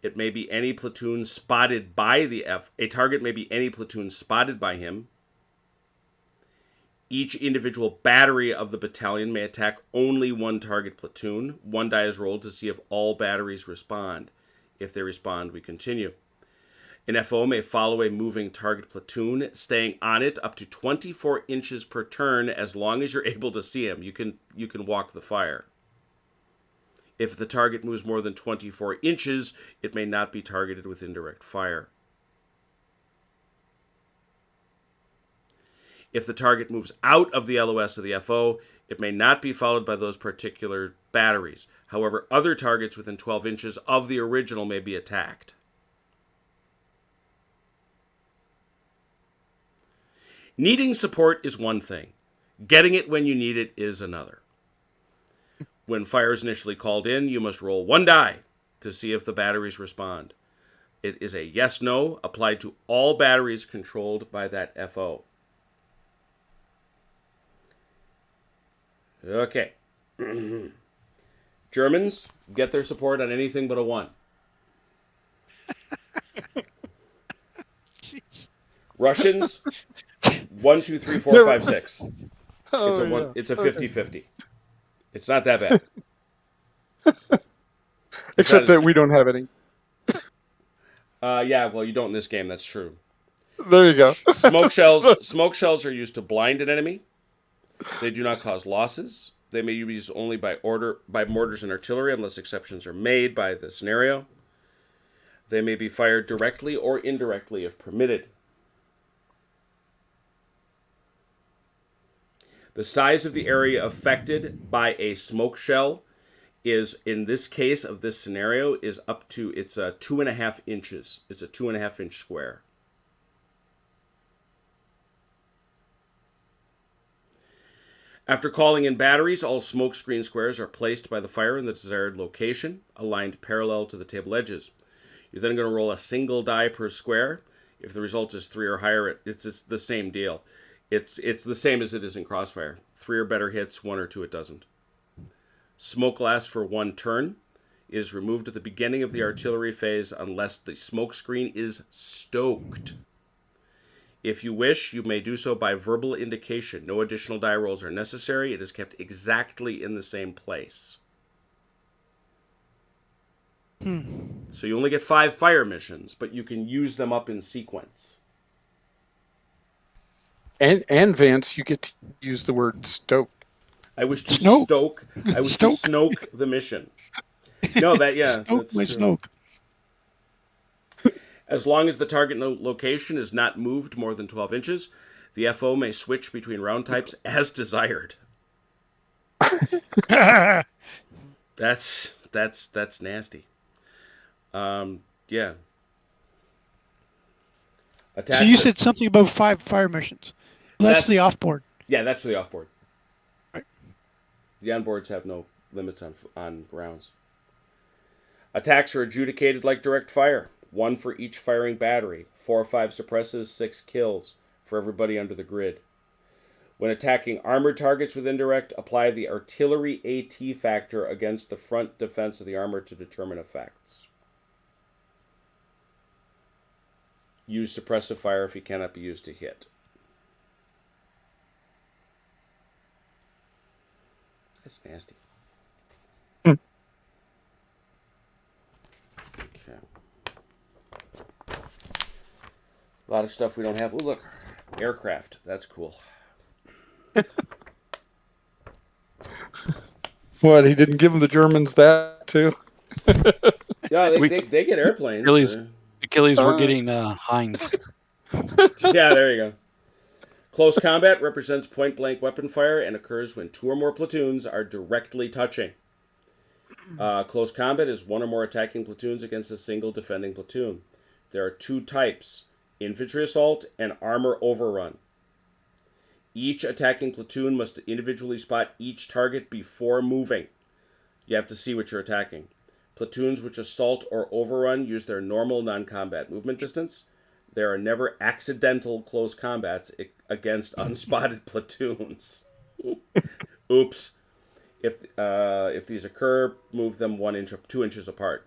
It may be any platoon spotted by a target may be any platoon spotted by him. Each individual battery of the battalion may attack only one target platoon. 1 die is rolled to see if all batteries respond. If they respond, we continue. An FO may follow a moving target platoon, staying on it up to 24 inches per turn as long as you're able to see him. You can walk the fire. If the target moves more than 24 inches, it may not be targeted with indirect fire. If the target moves out of the LOS of the FO, it may not be followed by those particular batteries. However, other targets within 12 inches of the original may be attacked. Needing support is one thing. Getting it when you need it is another. When fire is initially called in, you must roll 1 die to see if the batteries respond. It is a yes-no applied to all batteries controlled by that FO. Okay. Germans get their support on anything but a 1. Jeez. Russians, 1, 2, 3, 4, 5, 6. Oh, It's a 50-50. It's not that bad. Except that we don't have any. Yeah, well, you don't in this game. That's true. There you go. Smoke shells are used to blind an enemy. They do not cause losses. They may be used only by mortars and artillery unless exceptions are made by the scenario. They may be fired directly or indirectly if permitted. The size of the area affected by a smoke shell is, in this case of this scenario, is up to, it's 2.5 inches. It's a 2.5 inch square. After calling in batteries, all smoke screen squares are placed by the fire in the desired location, aligned parallel to the table edges. You're then going to roll a single die per square. If the result is 3 or higher, it's the same deal. It's the same as it is in Crossfire. 3 or better hits, 1 or 2 it doesn't. Smoke lasts for 1 turn. It is removed at the beginning of the artillery phase unless the smoke screen is stoked. If you wish, you may do so by verbal indication. No additional die rolls are necessary. It is kept exactly in the same place. So you only get 5 fire missions, but you can use them up in sequence. And Vance, you get to use the word stoke. I wish to Snoke. stoke. I wish Stoke. to snoke the mission. No, Snoke that's my true. Snoke. As long as the target location is not moved more than 12 inches, the FO may switch between round types as desired. That's nasty. Yeah. Attack. So you said something about 5 fire missions. That's the off-board. Yeah, that's for the offboard. Right. The onboards have no limits on rounds. Attacks are adjudicated like direct fire. 1 for each firing battery. 4 or 5 suppresses, 6 kills for everybody under the grid. When attacking armored targets with indirect, apply the artillery AT factor against the front defense of the armor to determine effects. Use suppressive fire if he cannot be used to hit. That's nasty. Okay. A lot of stuff we don't have. Oh, look. Aircraft. That's cool. What, he didn't give the Germans that too? Yeah, they get airplanes. Achilles, we're getting Heinz. Yeah, there you go. Close combat represents point-blank weapon fire and occurs when 2 or more platoons are directly touching. Close combat is 1 or more attacking platoons against a single defending platoon. There are 2 types, infantry assault and armor overrun. Each attacking platoon must individually spot each target before moving. You have to see what you're attacking. Platoons which assault or overrun use their normal non-combat movement distance. There are never accidental close combats against unspotted platoons. Oops. If these occur, move them 1 inch or 2 inches apart.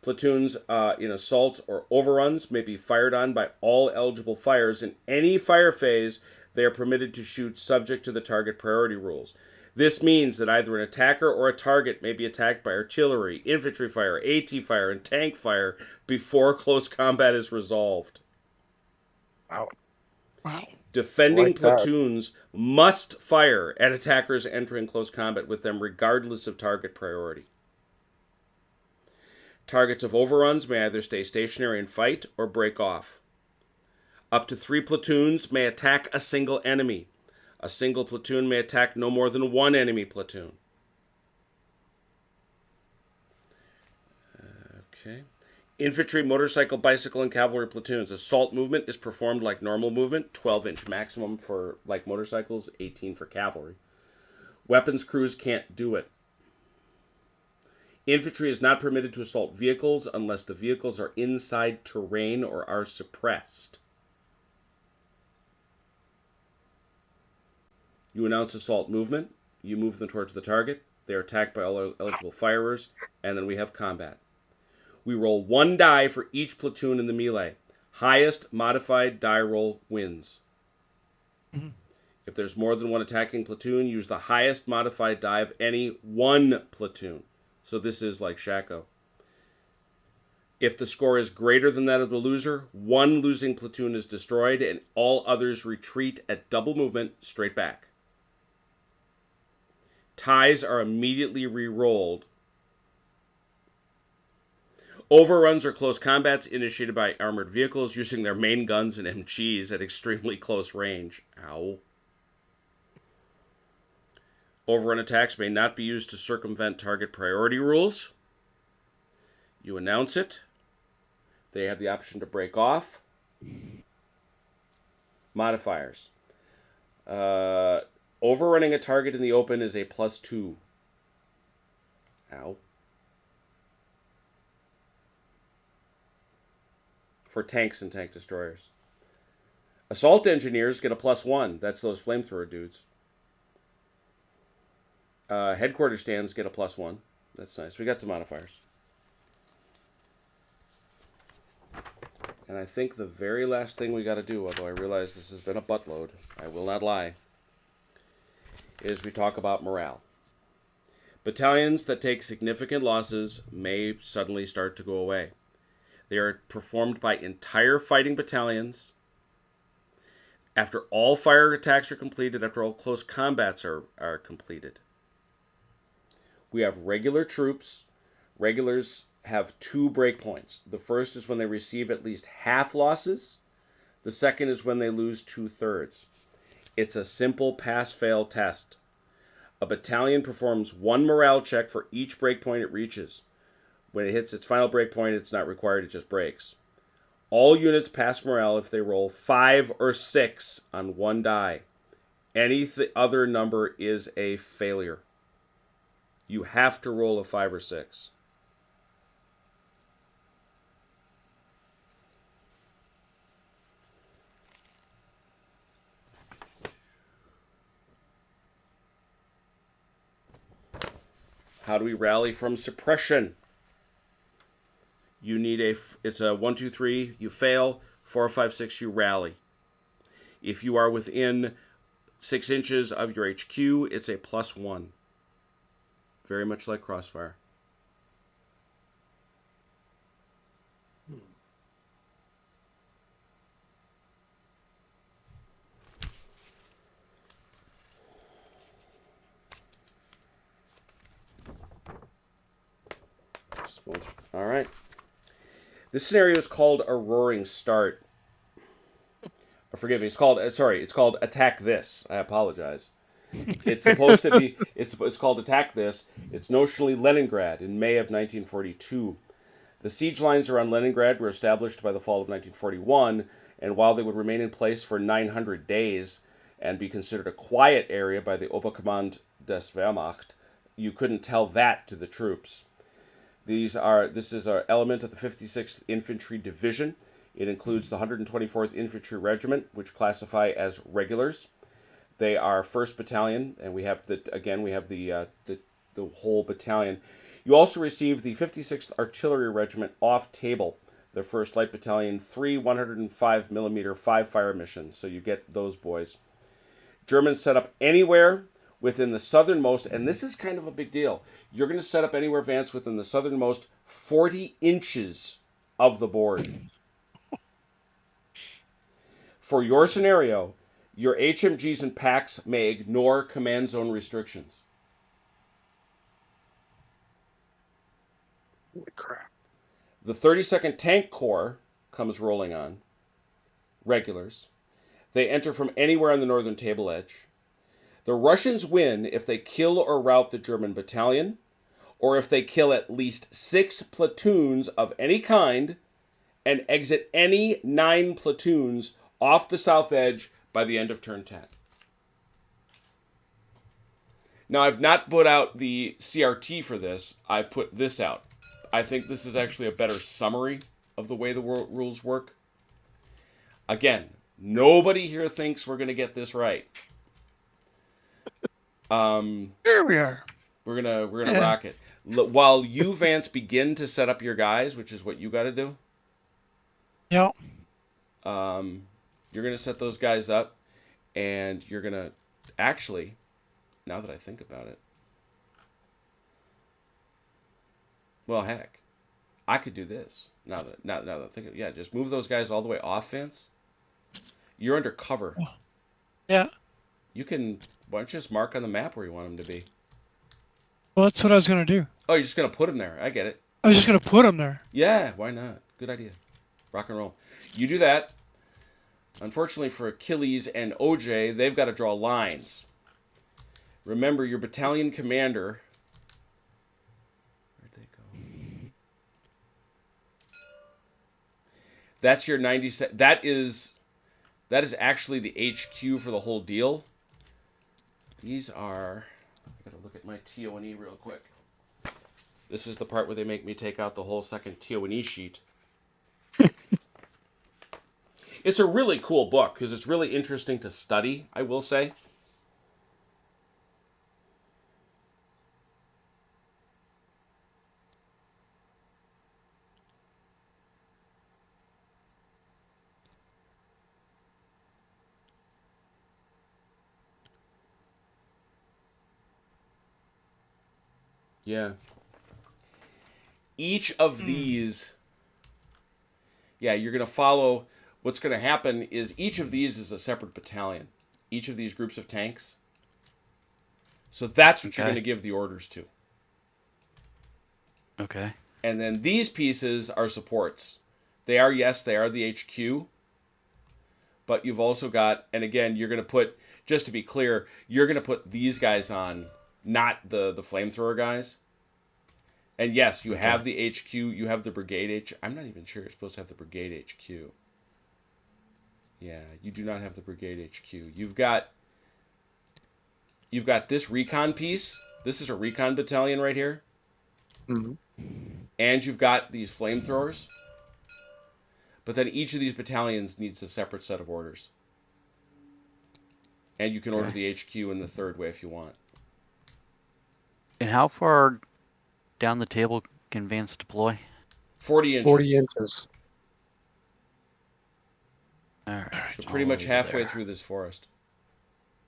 Platoons in assaults or overruns may be fired on by all eligible fires. In any fire phase, they are permitted to shoot subject to the target priority rules. This means that either an attacker or a target may be attacked by artillery, infantry fire, AT fire, and tank fire before close combat is resolved. Wow. Defending Like that. platoons must fire at attackers entering close combat with them regardless of target priority. Targets of overruns may either stay stationary and fight or break off. Up to 3 platoons may attack a single enemy. A single platoon may attack no more than 1 enemy platoon. Okay. Infantry, motorcycle, bicycle, and cavalry platoons. Assault movement is performed like normal movement, 12-inch maximum for like motorcycles, 18 for cavalry. Weapons crews can't do it. Infantry is not permitted to assault vehicles unless the vehicles are inside terrain or are suppressed. You announce assault movement. You move them towards the target. They are attacked by all eligible firers, and then we have combat. We roll 1 die for each platoon in the melee. Highest modified die roll wins. If there's more than 1 attacking platoon, use the highest modified die of any 1 platoon. So this is like Shaco. If the score is greater than that of the loser, 1 losing platoon is destroyed and all others retreat at double movement straight back. Ties are immediately re-rolled. Overruns are close combats initiated by armored vehicles using their main guns and MGs at extremely close range. Ow. Overrun attacks may not be used to circumvent target priority rules. You announce it. They have the option to break off. Modifiers. Overrunning a target in the open is a +2. Ow. For tanks and tank destroyers. Assault engineers get a +1. That's those flamethrower dudes. Headquarters stands get a +1. That's nice. We got some modifiers. And I think the very last thing we got to do, although I realize this has been a buttload, I will not lie, is we talk about morale. Battalions that take significant losses may suddenly start to go away. They are performed by entire fighting battalions. After all fire attacks are completed, after all close combats are completed. We have regular troops. Regulars have 2 breakpoints. The first is when they receive at least half losses. The second is when they lose 2/3. It's a simple pass-fail test. A battalion performs 1 morale check for each breakpoint it reaches. When it hits its final breakpoint, it's not required, it just breaks. All units pass morale if they roll 5 or 6 on 1 die. Any other number is a failure. You have to roll a 5 or 6. How do we rally from suppression? You need it's a 1, 2, 3, you fail, 4, 5, 6, you rally. If you are within 6 inches of your HQ, it's a +1. Very much like Crossfire. All right. This scenario is called a roaring start. Forgive me. It's called Attack This. I apologize. It's supposed to be. It's called Attack This. It's notionally Leningrad in May of 1942. The siege lines around Leningrad were established by the fall of 1941, and while they would remain in place for 900 days and be considered a quiet area by the Oberkommand des Wehrmacht, you couldn't tell that to the troops. This is an element of the 56th Infantry Division. It includes the 124th Infantry Regiment, which classify as regulars. They are 1st Battalion, and we have the whole battalion. You also receive the 56th Artillery Regiment off table, their 1st Light Battalion, 3 105mm 5-fire missions. So you get those boys. Germans set up anywhere within the southernmost, and this is kind of a big deal. You're going to set up anywhere, Vance, within the southernmost 40 inches of the board. For your scenario, your HMGs and packs may ignore command zone restrictions. Holy crap. The 32nd Tank Corps comes rolling on. Regulars. They enter from anywhere on the northern table edge. The Russians win if they kill or rout the German battalion, or if they kill at least 6 platoons of any kind and exit any 9 platoons off the south edge by the end of turn 10. Now, I've not put out the CRT for this. I've put this out. I think this is actually a better summary of the way the rules work. Again, nobody here thinks we're going to get this right. Here we are. We're gonna rock it. While you, Vance, begin to set up your guys, which is what you got to do. Yep. You're gonna set those guys up, and you're gonna actually, now that I think about it, well, heck, I could do this. Now that I think of it, yeah, just move those guys all the way off, Vance. You're under cover. Yeah. You can. Why don't you just mark on the map where you want them to be? Well, that's what I was going to do. Oh, you're just going to put them there. I get it. I was just going to put them there. Yeah, why not? Good idea. Rock and roll. You do that. Unfortunately for Achilles and OJ, they've got to draw lines. Remember, your battalion commander. Where'd they go? That's your 90. That is actually the HQ for the whole deal. These are. I gotta look at my TO&E real quick. This is the part where they make me take out the whole second TO&E sheet. It's a really cool book because it's really interesting to study, I will say. Yeah. Each of these, yeah, you're going to follow. What's going to happen is each of these is a separate battalion. Each of these groups of tanks. So that's what you're going to give the orders to. Okay. And then these pieces are supports. They are the HQ. But you've also got, and again, you're going to put, just to be clear, you're going to put these guys on, not the flamethrower guys. And yes, you have the HQ, you have the brigade I'm not even sure you're supposed to have the brigade HQ. Yeah, you do not have the brigade HQ. You've got this recon piece. This is a recon battalion right here. Mm-hmm. And you've got these flamethrowers. But then each of these battalions needs a separate set of orders. And you can order the HQ in the third way if you want. And how far down the table can Vance deploy? 40 inches. 40 inches. All right. So pretty much halfway through this forest.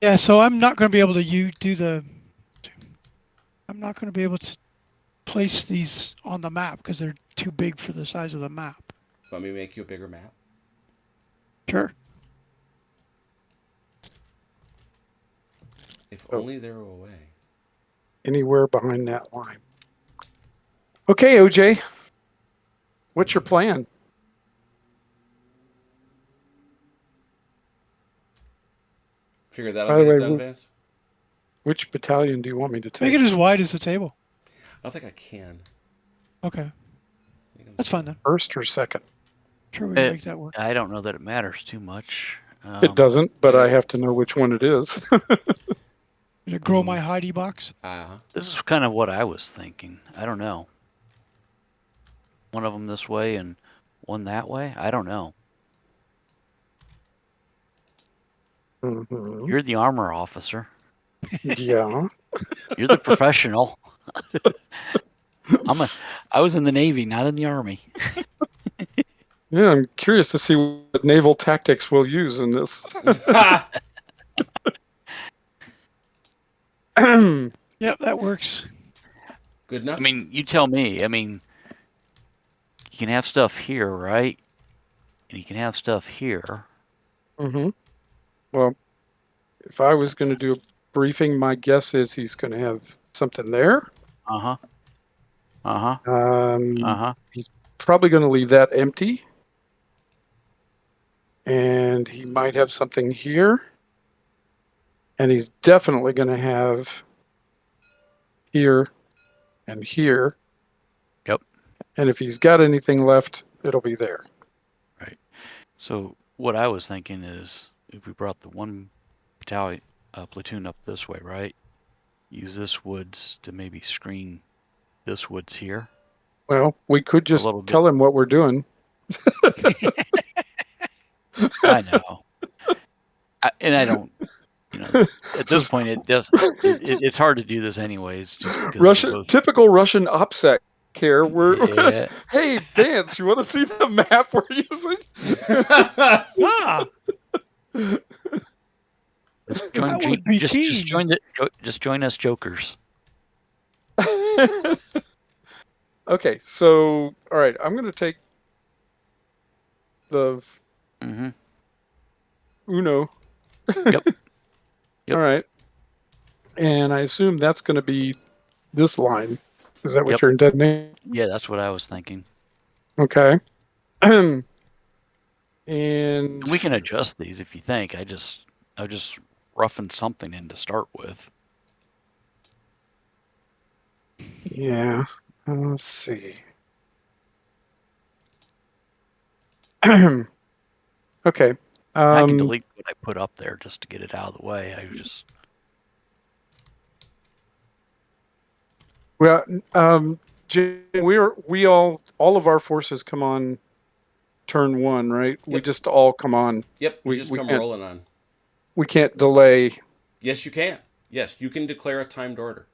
Yeah, so I'm not going to be able to I'm not going to be able to place these on the map because they're too big for the size of the map. Want me to make you a bigger map? Sure. If only they were away. Anywhere behind that line. Okay, OJ. What's your plan? Figure that By out the get it way, done, Vance? Which battalion do you want me to take? Make it as wide as the table. I don't think I can. Okay. That's fine then. First or second? Sure, we can make that work. I don't know that it matters too much. It doesn't, but I have to know which one it is. Did it grow my Heidi box? Uh-huh. This is kind of what I was thinking. I don't know. One of them this way and one that way? I don't know. Mhm. You're the armor officer. Yeah. You're the professional. I was in the Navy, not in the Army. Yeah, I'm curious to see what naval tactics we'll use in this. Yep, that works. Good enough? I mean, you tell me. I mean, you can have stuff here, right? And you can have stuff here. Mm-hmm. Well, if I was going to do a briefing, my guess is he's going to have something there. Uh-huh. Uh-huh. He's probably going to leave that empty. And he might have something here. And he's definitely going to have here and here. Yep. And if he's got anything left, it'll be there. Right. So what I was thinking is if we brought the one battalion platoon up this way, right? Use this woods to maybe screen this woods here. Well, we could just tell him what we're doing. I know. And I don't, at this point, it's hard to do this anyways. Just typical Russian OPSEC here. Yeah. Hey, Vance, you want to see the map we're using? Just join us jokers. Okay, so, all right, I'm going to take the Uno. Yep. All right. And I assume that's going to be this line. Is that what you're intending? Yeah, that's what I was thinking. Okay. And we can adjust these if you think. I just roughened something in to start with. Yeah. Let's see. Okay. I can delete what I put up there just to get it out of the way. I just Well, Jim, all of our forces come on turn 1, right? We Yep. just all come on. Yep, you We just we come can't rolling on. we can't delay. Yes, you can. Yes, you can declare a timed order.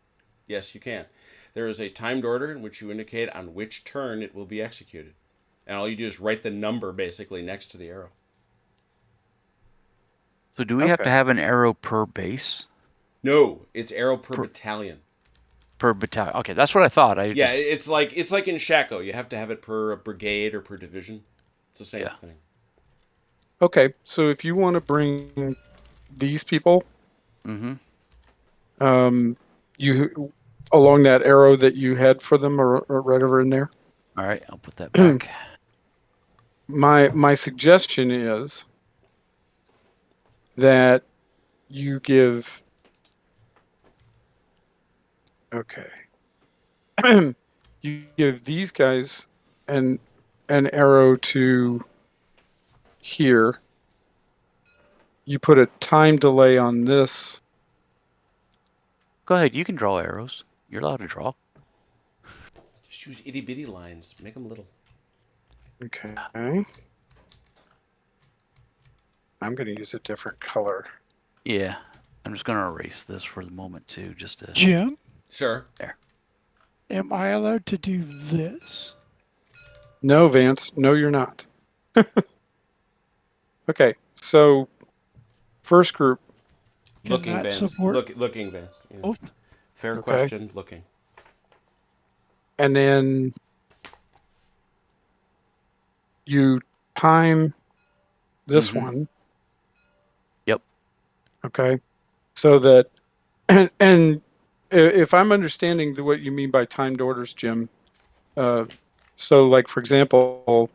Yes, you can. There is a timed order in which you indicate on which turn it will be executed. And all you do is write the number basically next to the arrow. So do we have to Okay. have an arrow per base? No, it's arrow per battalion. Per battalion. Okay, that's what I thought. Yeah, it's like in Shaco. You have to have it per brigade or per division. It's the same thing. Okay. So if you want to bring these people, you along that arrow that you had for them, or right over in there. All right, I'll put that back. My suggestion is that you give. Okay. You give these guys an arrow to here. You put a time delay on this. Go ahead, you can draw arrows. You're allowed to draw. Just use itty bitty lines. Make them little. Okay. I'm going to use a different color. Yeah, I'm just gonna erase this for the moment too, just to. Jim, Sure. There. am I allowed to do this? No, Vance. No, you're not. Okay. So, first group. Can Looking that Vance. support Looking Vance. Yeah. both? Fair Okay. question. Looking. And then you time this one. Yep. Okay. So that, and if I'm understanding what you mean by timed orders, Jim, so like, for example,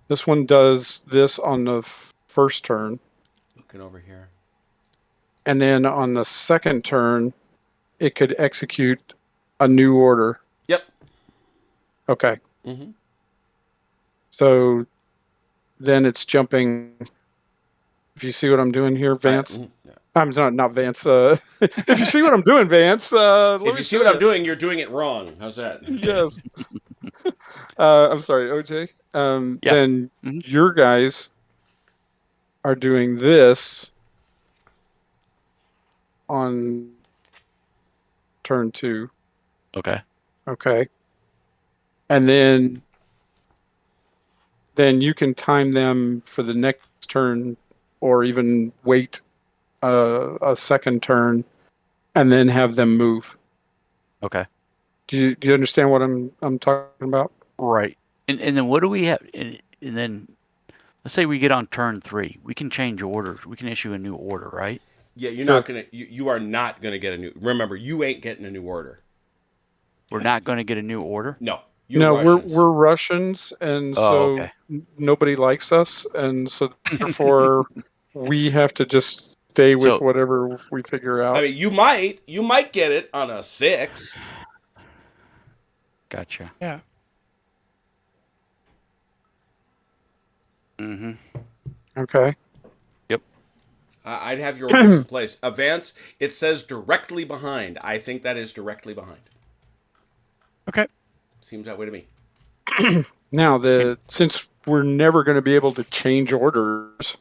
this one does this on the first turn. Looking over here. And then on the second turn, it could execute a new order. Yep. Okay. Mm-hmm. So then it's jumping. If you see what I'm doing here, Vance. Yeah. I'm not Vance. If you see what I'm doing, Vance. If you see what I'm doing, you're doing it wrong. How's that? Yes. I'm sorry, OJ. Yeah. Then your guys are doing this on turn 2. Okay. Okay. And then you can time them for the next turn, or even wait a second turn and then have them move. Okay. Do you understand what I'm talking about? Right. And then what do we have? And then let's say we get on turn 3. We can change orders. We can issue a new order, right? Yeah, you are not gonna get a new. Remember, you ain't getting a new order. We're not going to get a new order. No, Russians. We're Russians, and so nobody likes us, and so therefore we have to just stay with whatever we figure out. I mean, you might get it on a 6. Gotcha. Yeah. Okay. Yep. I'd have your orders in place. Advance. It says directly behind. I think that is directly behind. Okay. Seems that way to me. Now, since we're never going to be able to change orders,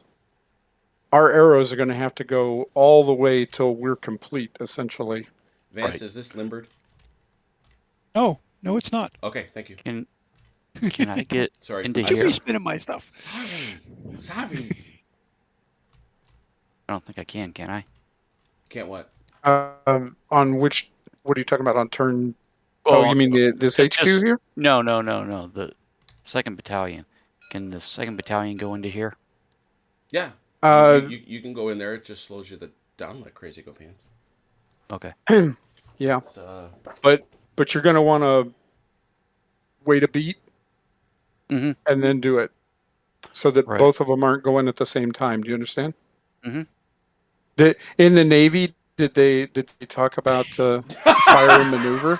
our arrows are going to have to go all the way till we're complete, essentially. Vance, is this limbered? No, it's not. Okay, thank you. Can I get Sorry, into I here? be spinning my stuff. Sorry. I don't think I can I? Can't what? On which? What are you talking about? On turn? Well, you mean this HQ here? No. The 2nd battalion. Can the 2nd battalion go into here? Yeah. You can go in there. It just slows you down like crazy go pants. Okay. Yeah. But you're going to want to wait a beat and then do it, so that both of them aren't going at the same time. Do you understand? Mm-hmm. In the Navy, did they talk about fire and maneuver?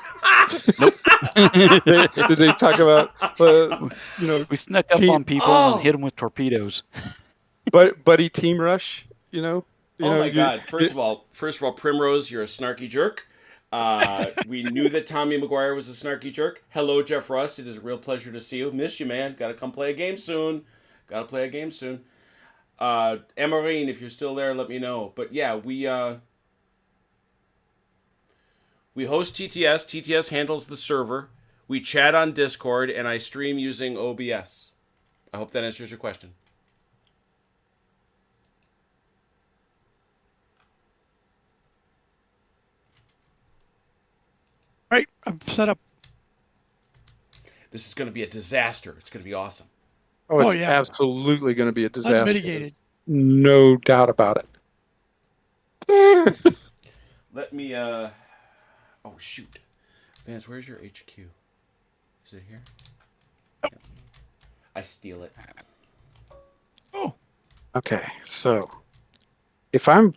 Nope. Did they talk about We snuck up team- on people Oh! and hit them with torpedoes. buddy team rush? Oh my God! First of all, Primrose, you're a snarky jerk. We knew that Tommy McGuire was a snarky jerk. Hello, Jeff Rust. It is a real pleasure to see you. Missed you, man. Got to come play a game soon. Emarine, if you're still there, let me know. But yeah, we host TTS. TTS handles the server. We chat on Discord, and I stream using OBS. I hope that answers your question. Right, I'm set up. This is going to be a disaster. It's going to be awesome. Oh, it's yeah. absolutely going to be a disaster. Unmitigated. No doubt about it. Let me, oh, shoot. Vance, where's your HQ? Is it here? Yep. I steal it. Oh, Okay, so if I'm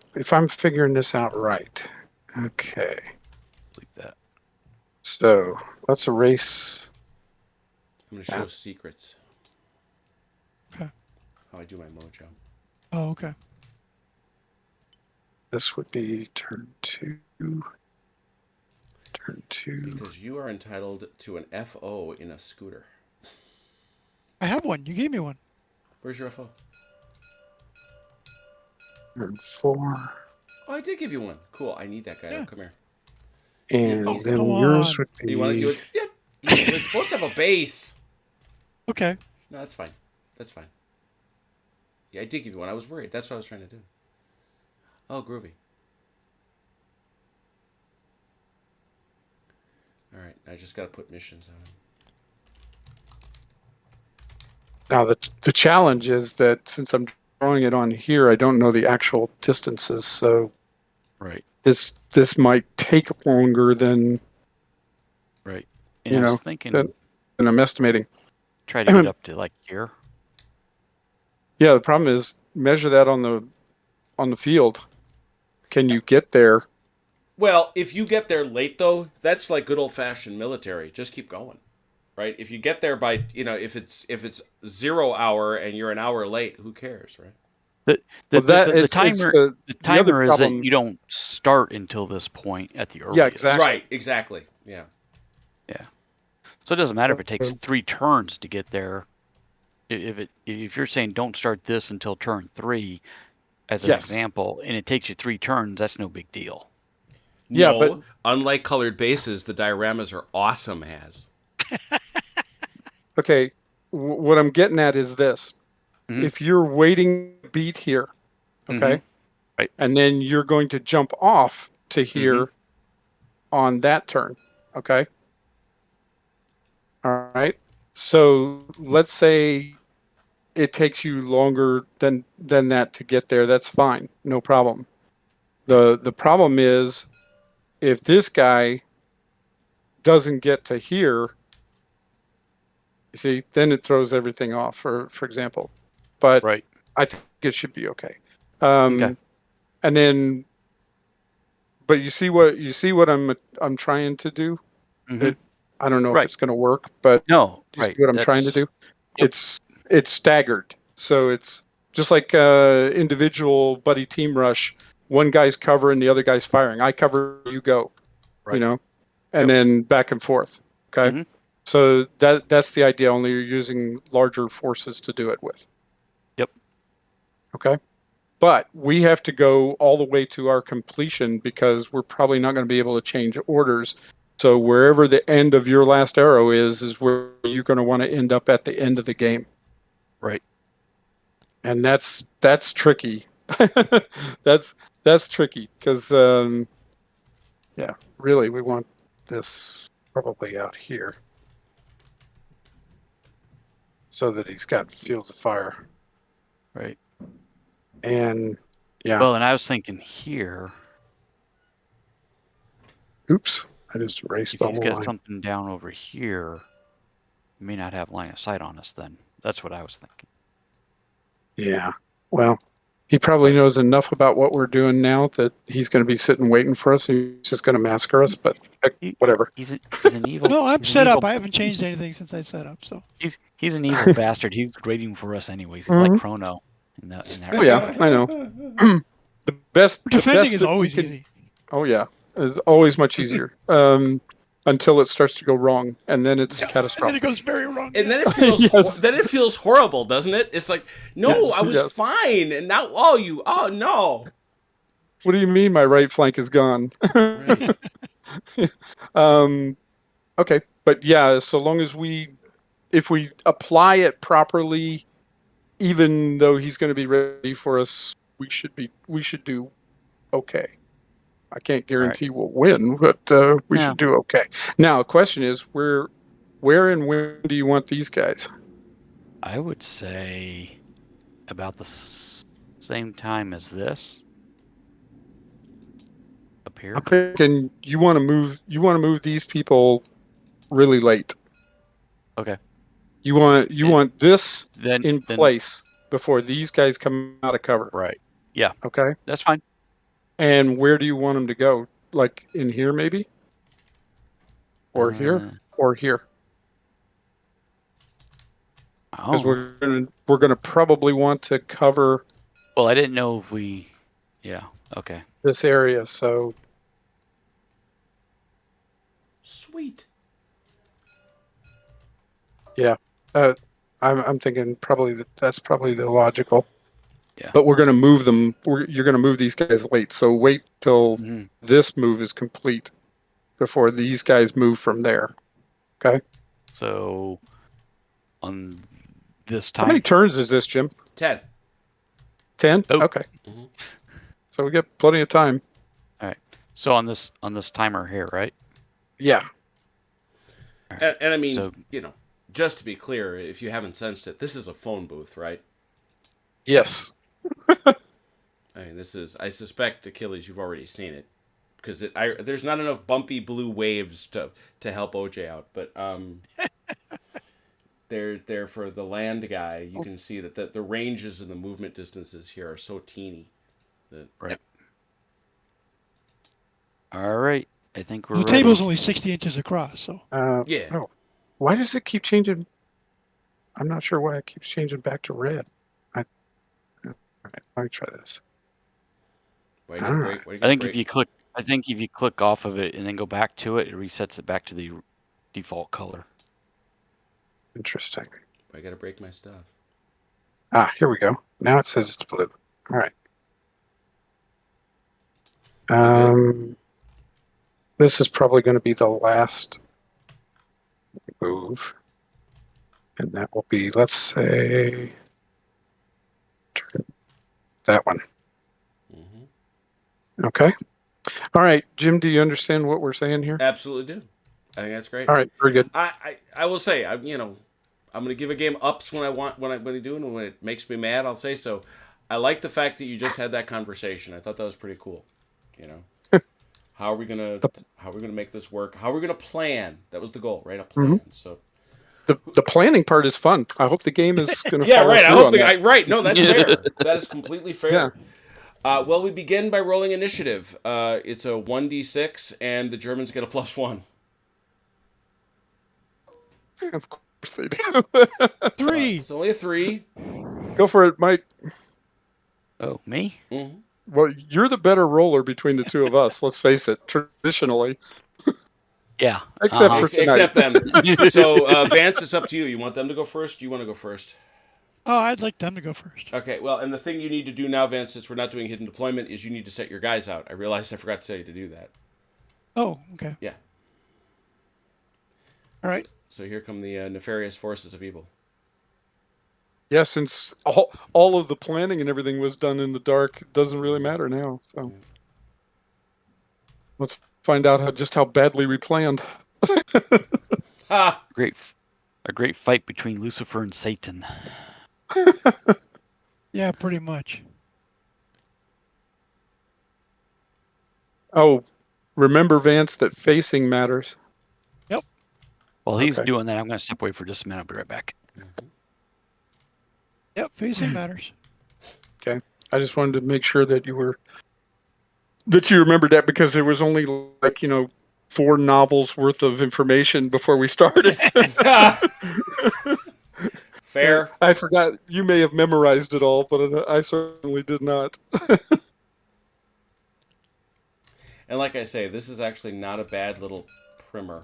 figuring this out right, okay. Like that. So let's erase. I'm going to show secrets. Okay. How I do my mojo. oh, okay. This would be turn 2. Turn 2. Because you are entitled to an FO in a scooter. I have one. You gave me one. Where's your FO? Turn 4. Oh, I did give you one. Cool. I need that guy. Yeah. Come here. And Oh, then come yours on. would be. You want to? Yeah. You're supposed to have a base. Okay. No, that's fine. That's fine. Yeah, I did give you one. I was worried. That's what I was trying to do. Oh, groovy. All right. I just got to put missions on him. Now the challenge is that since I'm drawing it on here, I don't know the actual distances, so Right. this might take longer than Right. And You I know, was thinking, than I'm estimating. try to get up to like here. Yeah, the problem is measure that on the field. Can you get there? Well, if you get there late, though, that's like good old-fashioned military. Just keep going, right? If you get there by, if it's 0 hour and you're an hour late, who cares, right? The timer the timer other is problem. that you don't start until this point at the earliest. Yeah, exactly. Right, exactly. Yeah. So it doesn't matter if it takes 3 turns to get there. If you're saying don't start this until turn 3, as an Yes. example, and it takes you 3 turns, that's no big deal. Yeah, No, but- unlike colored bases, the dioramas are awesome as. Okay, what I'm getting at is this: Mhm. if you're waiting a beat here, okay, Right. and then you're going to jump off to here on that turn, okay. All right. So let's say it takes you longer than that to get there. That's fine, no problem. The problem is if this guy doesn't get to here, you see, then it throws everything off. For example, but Right. I think it should be okay. Okay. And then, but you see what I'm trying to do. Mhm. I don't know if Right. it's going to work, but No. you Right. see what I'm trying to that's- do. Yep. It's staggered, so it's just like individual buddy team rush. One guy's covering, the other guy's firing. I cover, you go. Right. And then back and forth. Okay. Mhm. So that's the idea. Only you're using larger forces to do it with. Yep. Okay. But we have to go all the way to our completion because we're probably not going to be able to change orders. So wherever the end of your last arrow is where you're going to want to end up at the end of the game. Right. And that's tricky. that's tricky because really we want this probably out here so that he's got fields of fire. Right. And yeah, Well, and I was thinking here, oops, I just erased if the he's whole got line. something down over here, he may not have line of sight on us then. That's what I was thinking. Yeah, well, He probably knows enough about what we're doing now that he's going to be sitting waiting for us. He's just going to massacre us, but heck, He- whatever. He's an evil. No, I'm he's an set up. evil- I haven't changed anything since I set up. So He's an evil bastard. He's waiting for us anyways. He's like Mhm. Chrono in that. Oh yeah, I know. The best defending is that we always can- easy. Oh yeah, it's always much easier. Until it starts to go wrong, and then it's And then catastrophic. it goes very wrong. And then it feels Yes. then it feels horrible, doesn't it? It's like, no, Yes, I was yes. fine, and now oh no. What do you mean my right flank is gone? Right. Okay, but yeah, so long as if we apply it properly, even though he's going to be ready for us, we should do okay. I can't guarantee we'll win, but we Yeah. should do okay. Now, the question is, where and when do you want these guys? I would say about the same time as this. Up here. I'm thinking you want to move these people really late. Okay. You want this Then in place before these guys come out of cover. Right. Yeah. Okay. That's fine. And where do you want them to go? Like in here, maybe, or here, or here? Because Oh. we're gonna probably want to cover Well, I didn't know if we. Yeah. Okay. this area. So Sweet. I'm thinking probably that's probably the logical. Yeah. But we're gonna move them. You're gonna move these guys late. So wait till Mhm. this move is complete before these guys move from there. Okay. So on this How many time. turns is this, Jim? 10. 10? Oh. Okay. Mhm. So we got plenty of time. So on this timer here, right? Yeah. All right. And I mean, So- just to be clear, if you haven't sensed it, this is a phone booth, right? Yes. I mean, this is. I suspect, Achilles, you've already seen it, because there's not enough bumpy blue waves to help OJ out. But they're for the land guy. You can see that the ranges and the movement distances here are so teeny. Right. All right. I think we're The ready. table's only 60 inches across, so Yeah. Oh, why does it keep changing? I'm not sure why it keeps changing back to red. All right, let me try this. Why you gotta break? Why you I gotta think break? if you click off of it and then go back to it, it resets it back to the default Interesting. Why you gotta break my stuff? Ah, here we go. Now it says it's blue. All right. This is probably going to be the last move. And that will be, let's say, that one. Mm-hmm. Okay. All right, Jim, do you understand what we're saying here? Absolutely do. I think that's great. All right, very good. I will say, I'm gonna give a game ups when I do, and when it makes me mad, I'll say so. I like the fact that you just had that conversation. I thought that was pretty cool. How are we gonna make this work? How are we gonna plan? That was the goal, right? A plan. So The planning part is fun. I hope the game is going to yeah, follow right. I through hope on that. right. No, that's fair. That is completely fair. Yeah. Well, we begin by rolling initiative. It's a 1d6, and the Germans get a +1. Of course they do. 3. It's only a 3. Go for it, Mike. Oh, me? Mm-hmm. Well, you're the better roller between the two of us. Let's face it, traditionally. Yeah. Except for tonight. Except them. So, Vance, it's up to you. You want them to go first? Do you want to go first? Oh, I'd like them to go first. Okay, well, and the thing you need to do now, Vance, since we're not doing hidden deployment, is you need to set your guys out. I realized I forgot to tell you to do that. Oh, okay. Yeah. All right. So here come the nefarious forces of evil. Yeah, since all of the planning and everything was done in the dark, it doesn't really matter now. So let's find out just how badly we planned. Ha! A great fight between Lucifer and Satan. Yeah, pretty much. Oh, remember, Vance, that facing matters. While he's Okay. doing that, I'm going to step away for just a minute. I'll be right back. Yep, facing matters. I just wanted to make sure that you remembered that, because there was only 4 novels worth of information before we started. Fair. I forgot. You may have memorized it all, but I certainly did not. And like I say, this is actually not a bad little primer.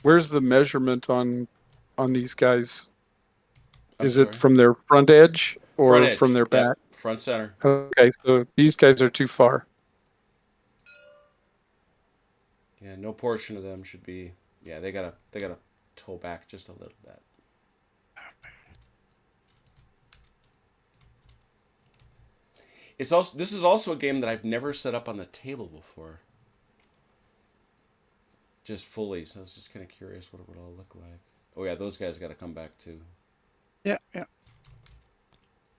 Where's the measurement on these guys? I'm Is sorry. it from their front edge or Front edge. from their Yep. back? Front center. Okay, so these guys are too far. Yeah, no portion of them should be. Yeah, they gotta toe back just a little bit. This is also a game that I've never set up on the table before. Just fully, so I was just kind of curious what it would all look like. Oh yeah, those guys got to come back too. Yeah, yeah.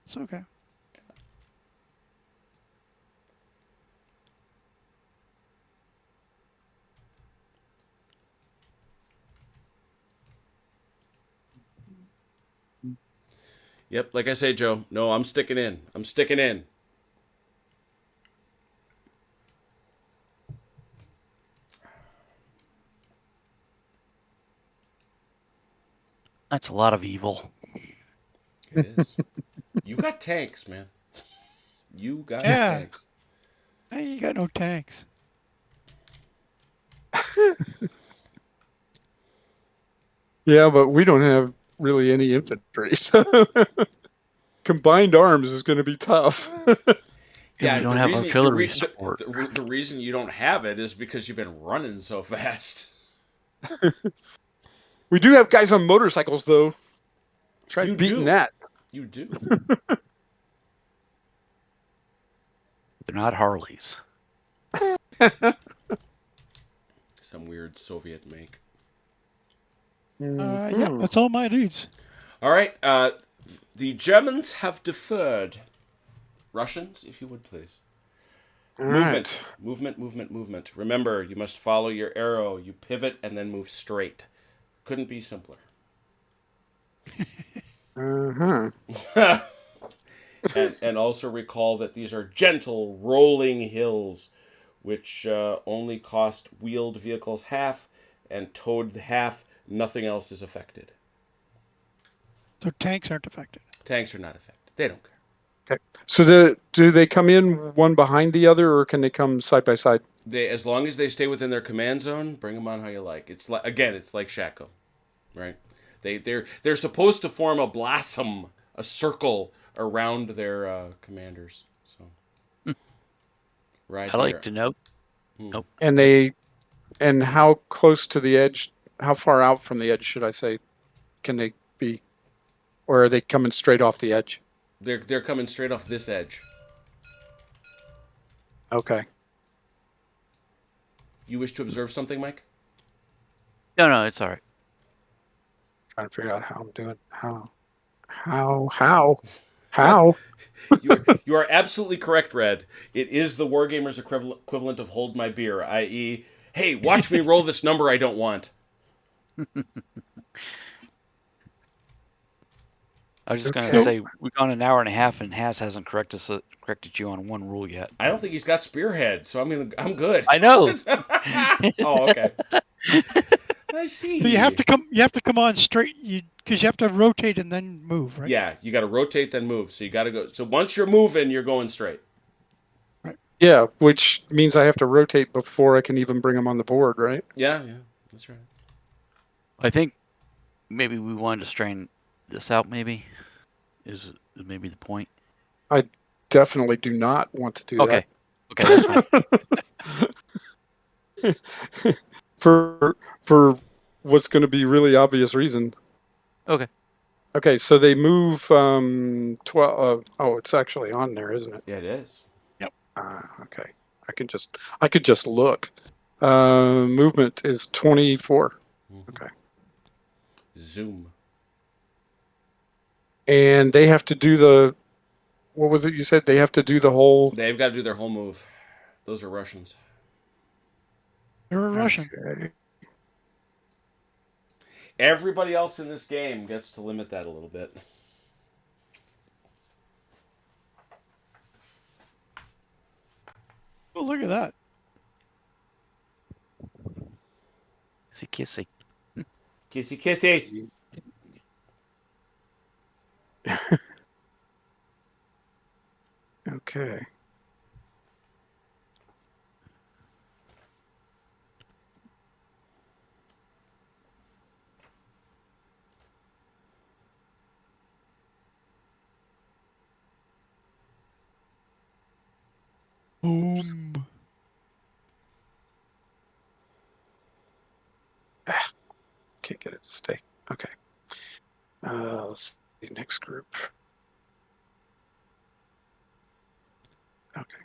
It's okay. Yep, like I say, Joe. No, I'm sticking in. I'm sticking in. That's a lot of evil. It is. You got tanks, man. You got Yeah. tanks. Hey, you got no tanks. Yeah, but we don't have really any infantry, so combined arms is going to be tough. Yeah, we don't have artillery support. The reason you don't have it is because you've been running so fast. We do have guys on motorcycles, though. Try You beating do. that. You do. They're not Harleys. Some weird Soviet make. Yeah, that's all my needs. All right. The Germans have deferred. Russians, if you would please. All Movement. right. Movement, movement, movement. Remember, you must follow your arrow. You pivot and then move straight. Couldn't be simpler. Uh-huh. And also recall that these are gentle, rolling hills, which only cost wheeled vehicles half, and towed half. Nothing else is affected. So tanks aren't affected. Tanks are not affected. They don't care. Okay. So do they come in one behind the other, or can they come side by side? As long as they stay within their command zone, bring them on how you like. It's like it's like Shaco, right? They're supposed to form a blossom, a circle around their commanders. So, right. I like to note. Nope. And how close to the edge? How far out from the edge should I say? Can they be, or are they coming straight off the edge? They're coming straight off this edge. Okay. You wish to observe something, Mike? No, it's all right. Trying to figure out how I'm doing. How? You are absolutely correct, Red. It is the Wargamers equivalent of hold my beer, i.e., hey, watch me roll this number I don't want. I was just going to say, we've gone an hour and a half, and Has hasn't corrected you on one rule yet. I don't think he's got Spearhead, so I'm good. I know. Oh, okay. I see. So you have to come on straight, because you have to rotate and then move, right? Yeah, you got to rotate then move. So you got to go. So once you're moving, you're going straight. Yeah, which means I have to rotate before I can even bring them on the board, right? Yeah, that's right. I think maybe we wanted to strain this out. Maybe is maybe the point. I definitely do not want to do that. Okay, that's fine. for what's going to be really obvious reason. Okay, so they move 12. Oh, it's actually on there, isn't it? Yeah, it is. Yep. Okay, I could just look. Movement is 24. Mm-hmm. Okay. Zoom. And they have to do the. What was it you said? They have to do the whole. They've got to do their whole move. Those are Russians. They're a Russian. Okay. Everybody else in this game gets to limit that a little bit. Oh, look at that. Kissy kissy. Kissy, kissy. Okay. Boom. Can't get it to stay. Okay. Let's see. Next group. Okay.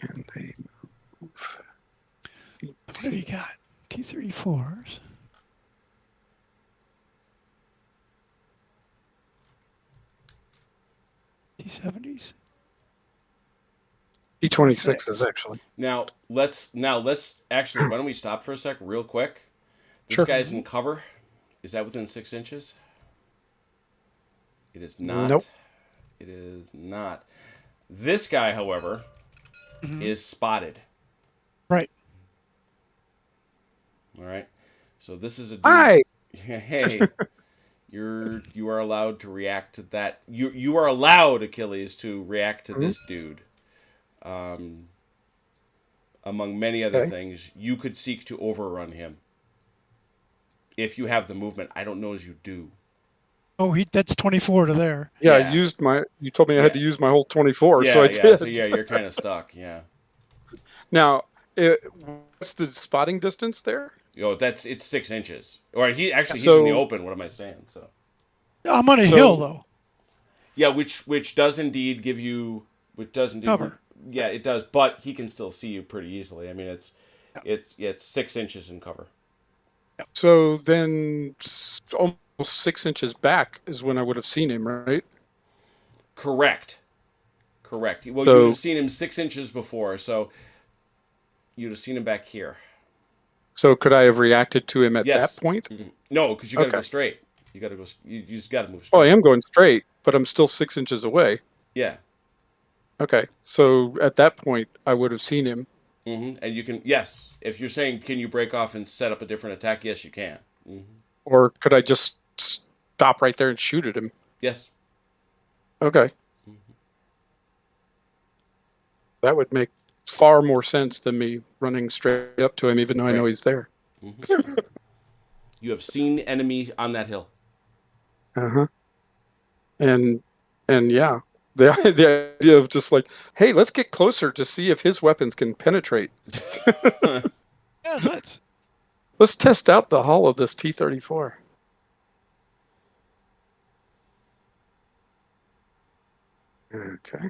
And they move. What have you got? T-34s. T-70s. T-26s actually. Now let's actually. Why don't we stop for a sec, real quick? This Sure. guy's in cover. Is that within 6 inches? It is not. Nope. It is not. This guy, however, is spotted. Right. All right. So this is a dude. Hi. Hey, you are allowed to react to that. You are allowed, Achilles, to react to this dude. Among many other Okay. things, you could seek to overrun him if you have the movement. I don't know as you do. Oh, that's 24 to there. Yeah, Yeah. I used my. You told me I had to Yeah. use my whole 24, Yeah, so I yeah. did. So yeah, you're kind of stuck. Yeah. Now, what's the spotting distance there? It's 6 inches. Or he's in the So- open. What am I saying? So I'm on a So- hill, though. yeah, which does indeed give you Cover. Yeah, it does, but he can still see you pretty easily. I mean, it's 6 inches in cover. So then, almost 6 inches back is when I would have seen him, right? Correct. Well, So- you would have seen him 6 inches before, so you'd have seen him back here. So could I have reacted to him at Yes. that point? Mhm. No, because you got to Okay. go straight. You got to go. You just got to move Oh, straight. I am going straight, but I'm still 6 inches away. Yeah. Okay, so at that point, I would have seen him. And you can. Yes. If you're saying, can you break off and set up a different attack? Yes, you can. Or could I just stop right there and shoot at him? Yes. Okay. That would make far more sense than me running straight up to him, even though I know Right. he's there. You have seen enemy on that hill. Uh-huh. And yeah, the idea of just like, hey, let's get closer to see if his weapons can penetrate. Yeah, nuts. Let's test out the hull of this T-34. Okay.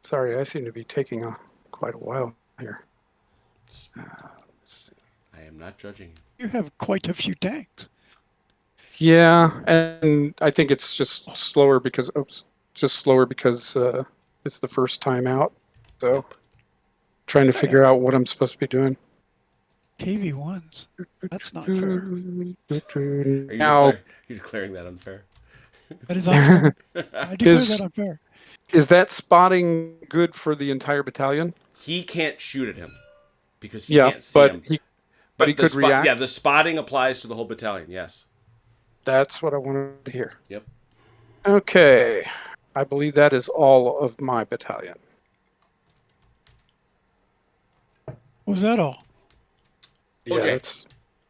Sorry, I seem to be taking quite a while here. Let's see. I am not judging you. You have quite a few tanks. Yeah, and I think it's just slower because it's the first time out. So trying to figure out what I'm supposed to be doing. KV-1s. That's not fair. Are you, Now, you declaring that unfair? That is unfair. I declare Is- that unfair. is that spotting good for the entire battalion? He can't shoot at him because he Yeah, can't see but him. he But he the could react? Yeah, the spotting applies to the whole battalion. Yes. That's what I wanted to hear. Yep. Okay. I believe that is all of my battalion. Was that all? Yeah, Okay.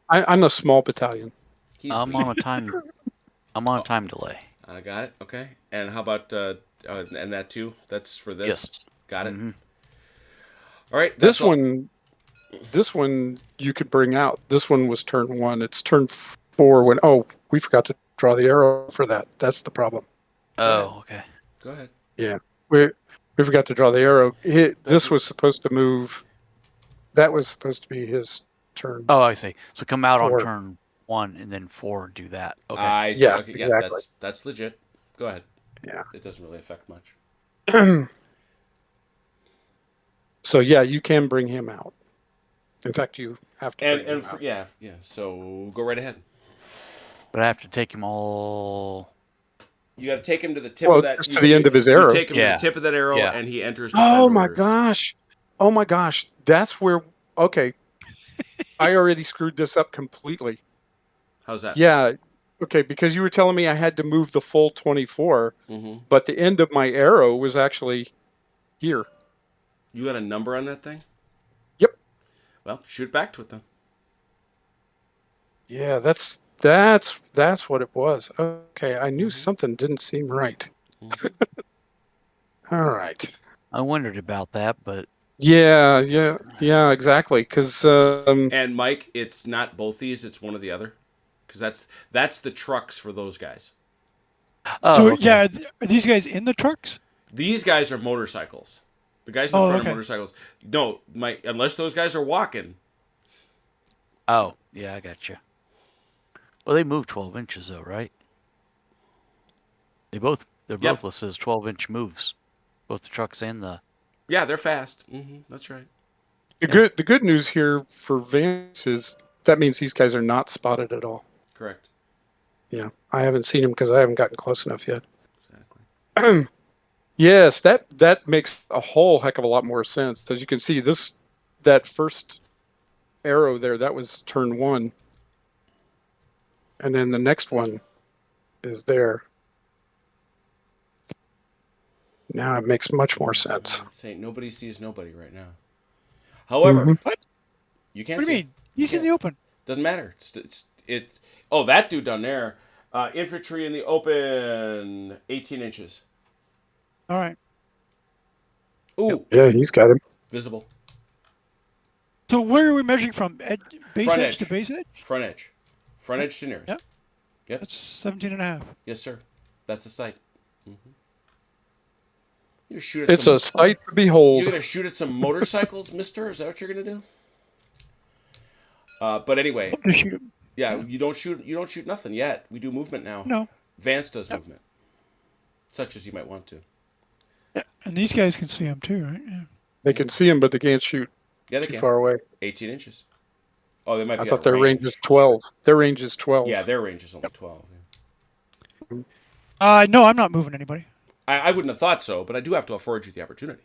I'm a small battalion. He's I'm on a time. I'm on a time delay. I got it. Okay. And how about and that too? That's for this. Yes. Got it. Mhm. All right. This that's all. one you could bring out. This one was turn 1. It's turn 4 when we forgot to draw the arrow for that. That's the problem. Oh, okay. Go ahead. We forgot to draw the arrow. This was supposed to move. That was supposed to be his turn. Oh, I see. So come out 4. on turn 1 and then 4 do that. Okay. I see. Yeah, Okay, exactly. That's legit. Go ahead. Yeah. It doesn't really affect much. So yeah, you can bring him out. In fact, you have to bring him out. Yeah. So go right ahead. But I have to take them all You got to take him to the tip Well, of that. just to the end of his You arrow. take him to Yeah. the tip of that arrow, Yeah. and he enters Oh defend my orders. gosh. Oh my gosh. That's where. Okay. I already screwed this up completely. How's that? Yeah. Okay. Because you were telling me I had to move the full 24, Mm-hmm. but the end of my arrow was actually here. You got a number on that thing? Yep. Well, shoot back to it then. Yeah. That's what it was. Okay. I knew something didn't seem right. All right. I wondered about that, but Yeah. Exactly. Because And Mike, it's not both these; it's one or the other, because that's the trucks for those guys. oh, okay. yeah, are these guys in the trucks? These guys are motorcycles. The guys in Oh, front okay. of motorcycles. No, Mike, unless those guys are walking. Oh, yeah, I got you. Well, they move 12 inches though, right? They're Yep. both listed as 12-inch moves, both the trucks and the. Yeah, they're fast. That's right. the good news here for Vance is that means these guys are not spotted at all. Correct. Yeah. I haven't seen them because I haven't gotten close enough yet. Exactly. Yes, that makes a whole heck of a lot more sense. As you can see, that first arrow there, that was turn 1. And then the next one is there. Now it makes much more sense. Saying nobody sees nobody right now. However, Mhm. What? you can't What do see. you mean? He's in the open. Doesn't matter. It's. Oh, that dude down there. Infantry in the open, 18 inches. All right. Ooh, Yeah, he's got him. visible. So where are we measuring from? Base Front edge to edge. base edge? Front edge. Front edge to nearest. Yep. Yep. That's 17 and a half. Yes, sir. That's the sight. You shoot at It's some, a sight to behold. You're gonna shoot at some motorcycles, Mister? Is that what you're gonna do? But anyway, To shoot him. yeah, you don't shoot nothing yet. We do movement now. No. Vance does movement, such as you might want to. Yeah. And these guys can see him too, right? Yeah. They can see him, but they can't shoot Yeah, they too can. far away. 18 inches. Oh, they might be. I out thought of their range is 12. Their range is 12. Yeah, their range is only 12. No, I'm not moving anybody. I wouldn't have thought so, but I do have to afford you the opportunity.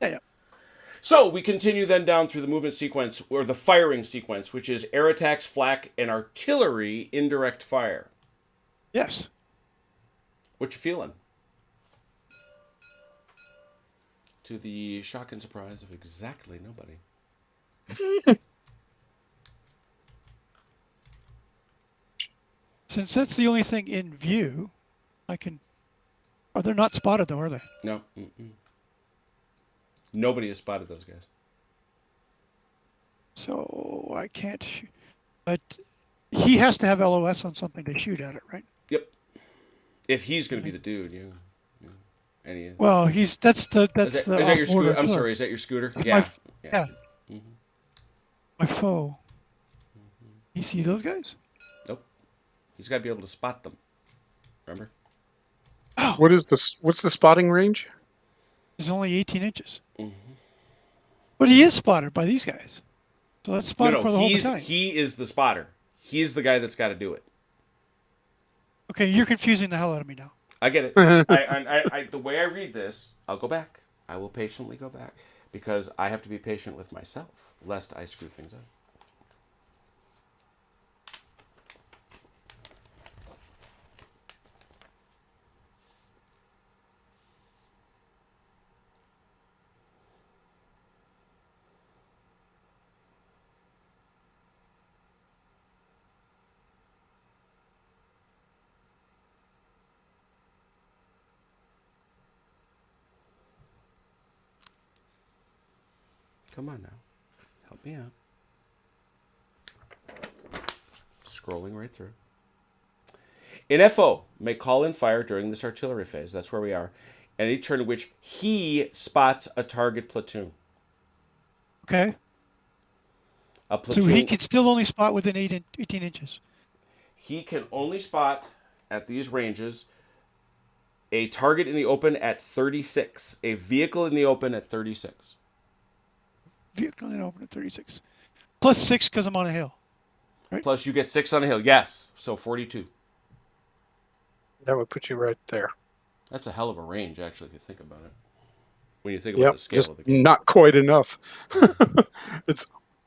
Yeah. So we continue then down through the movement sequence, or the firing sequence, which is air attacks, flak, and artillery indirect fire. Yes. What you feeling? To the shock and surprise of exactly nobody. Since that's the only thing in view, I can. Oh, they're not spotted though, are they? No. Nobody has spotted those guys. So I can't shoot. But he has to have LOS on something to shoot at it, right? Yep. If he's going to be the dude, yeah. And he is. Well, that's the Is that your off-border scooter? I'm killer. sorry, is that your scooter? That's Yeah. yeah. My foe. You see those guys? Nope. He's got to be able to spot them. Remember? Oh, What's the spotting range? it's only 18 inches. But he is spotted by these guys. So that's spotted for the whole battalion. he is the spotter. He's the guy that's got to do it. Okay, you're confusing the hell out of me now. I get it. The way I read this, I'll go back. I will patiently go back because I have to be patient with myself, lest I screw things up. Come on now. Help me out. Scrolling right through. An FO may call in fire during this artillery phase. That's where we are. Any turn in which he spots a target platoon. Okay. A platoon. So he can still only spot within 18 inches. He can only spot at these ranges a target in the open at 36. A vehicle in the open at 36. Vehicle in open at 36. Plus 6 because I'm on a hill. Plus you get 6 on a hill. Yes. So 42. That would put you right there. That's a hell of a range, actually, if you think about it. When you think about Yep, the scale just of the game. not quite enough. It's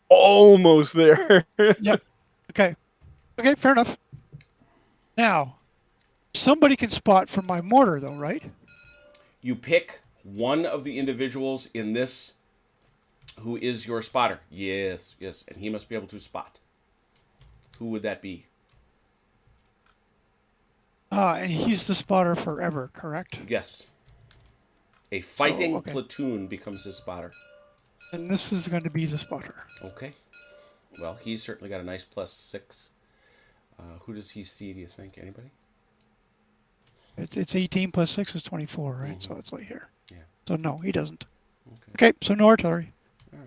almost there. Yep. Okay. Okay, fair enough. Now, somebody can spot from my mortar, though, right? You pick one of the individuals in this who is your spotter. Yes, yes, and he must be able to spot. Who would that be? And he's the spotter forever, correct? Yes. A fighting okay. platoon becomes his spotter. And this is going to be the spotter. Okay. Well, he's certainly got a nice +6. Who does he see, do you think? Anybody? It's 18 plus 6 is 24, right? Mhm. So it's like here. Yeah. So no, he doesn't. Okay. Okay, so no artillery. All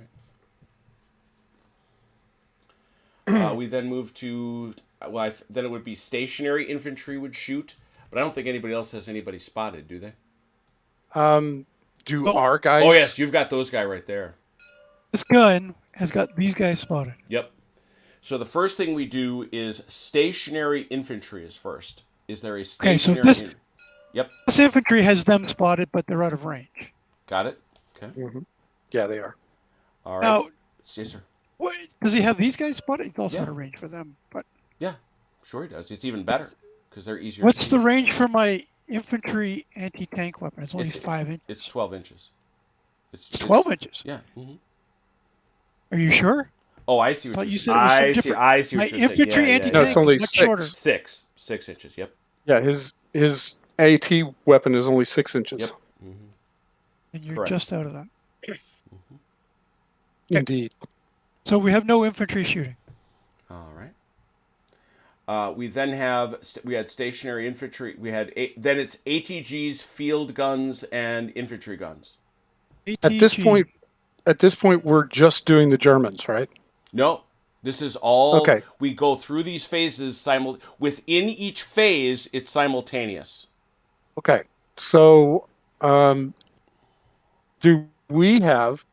right. We then move to, well, then it would be stationary infantry would shoot, but I don't think anybody else has anybody spotted, do they? Do Well- our guys? Oh, yes, you've got those guy right there. This gun has got these guys spotted. Yep. So the first thing we do is stationary infantry is first. Is there a Okay, so stationary... this- Yep, This infantry has them spotted, but they're out of range. got it. Okay. Mhm. Yeah, they are. All right. Now, Yes, sir. what, does he have these guys spotted? He's also Yeah. out of range for them. But Yeah, sure he does. It's even better because they're easier what's to the shoot. range for my infantry anti-tank weapon? It's only It's- 5 inches. It's 12 inches. It's 12 inches. Yeah. Mm-hmm. Are you sure? Oh, I see what Thought you're you saying. said it was some I see. different- I see My what you're saying. infantry Yeah, yeah, anti-tank No, yeah. it's only is much 6. shorter. 6 inches. Yep. Yeah, his AT weapon is only 6 inches. Yep. Mm-hmm. And you're Correct. just out of that. Indeed. So we have no infantry shooting. All right. We then we had stationary infantry. We had then it's ATGs, field guns, and infantry guns. At this ATG. point, we're just doing the Germans, right? No, this is all. Okay. We go through these phases within each phase. It's simultaneous. Okay. So, do we have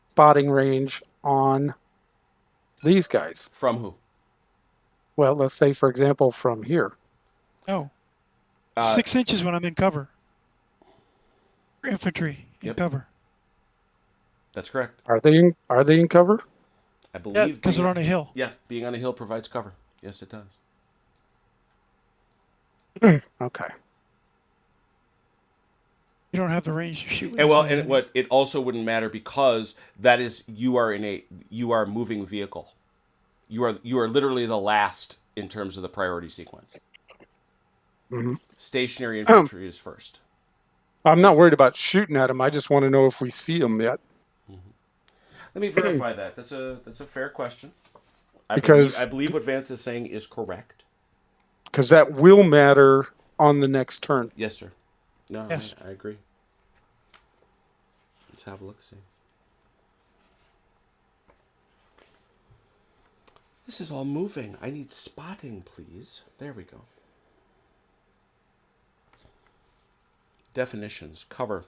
spotting range on these guys? From who? Well, let's say, for example, from here. No. Uh, 6 inches when I'm in cover. Infantry in Yep. cover. That's correct. Are they in cover? I Yeah, believe. because they're on a hill. Yeah, being on a hill provides cover. Yes, it does. Okay. You don't have the range to shoot with And these well, guys and what it also wouldn't matter because that is you are a moving vehicle. You are literally the last in terms of the priority sequence. hmm Stationary infantry is first. I'm not worried about shooting at them. I just want to know if we see them yet. Let me verify that. That's a fair question. Because- I believe what Vance is saying is correct. Because that will matter on the next turn. Yes, sir. No, Yes. I agree. Let's have a look. See. This is all moving. I need spotting, please. There we go. Definitions. Cover.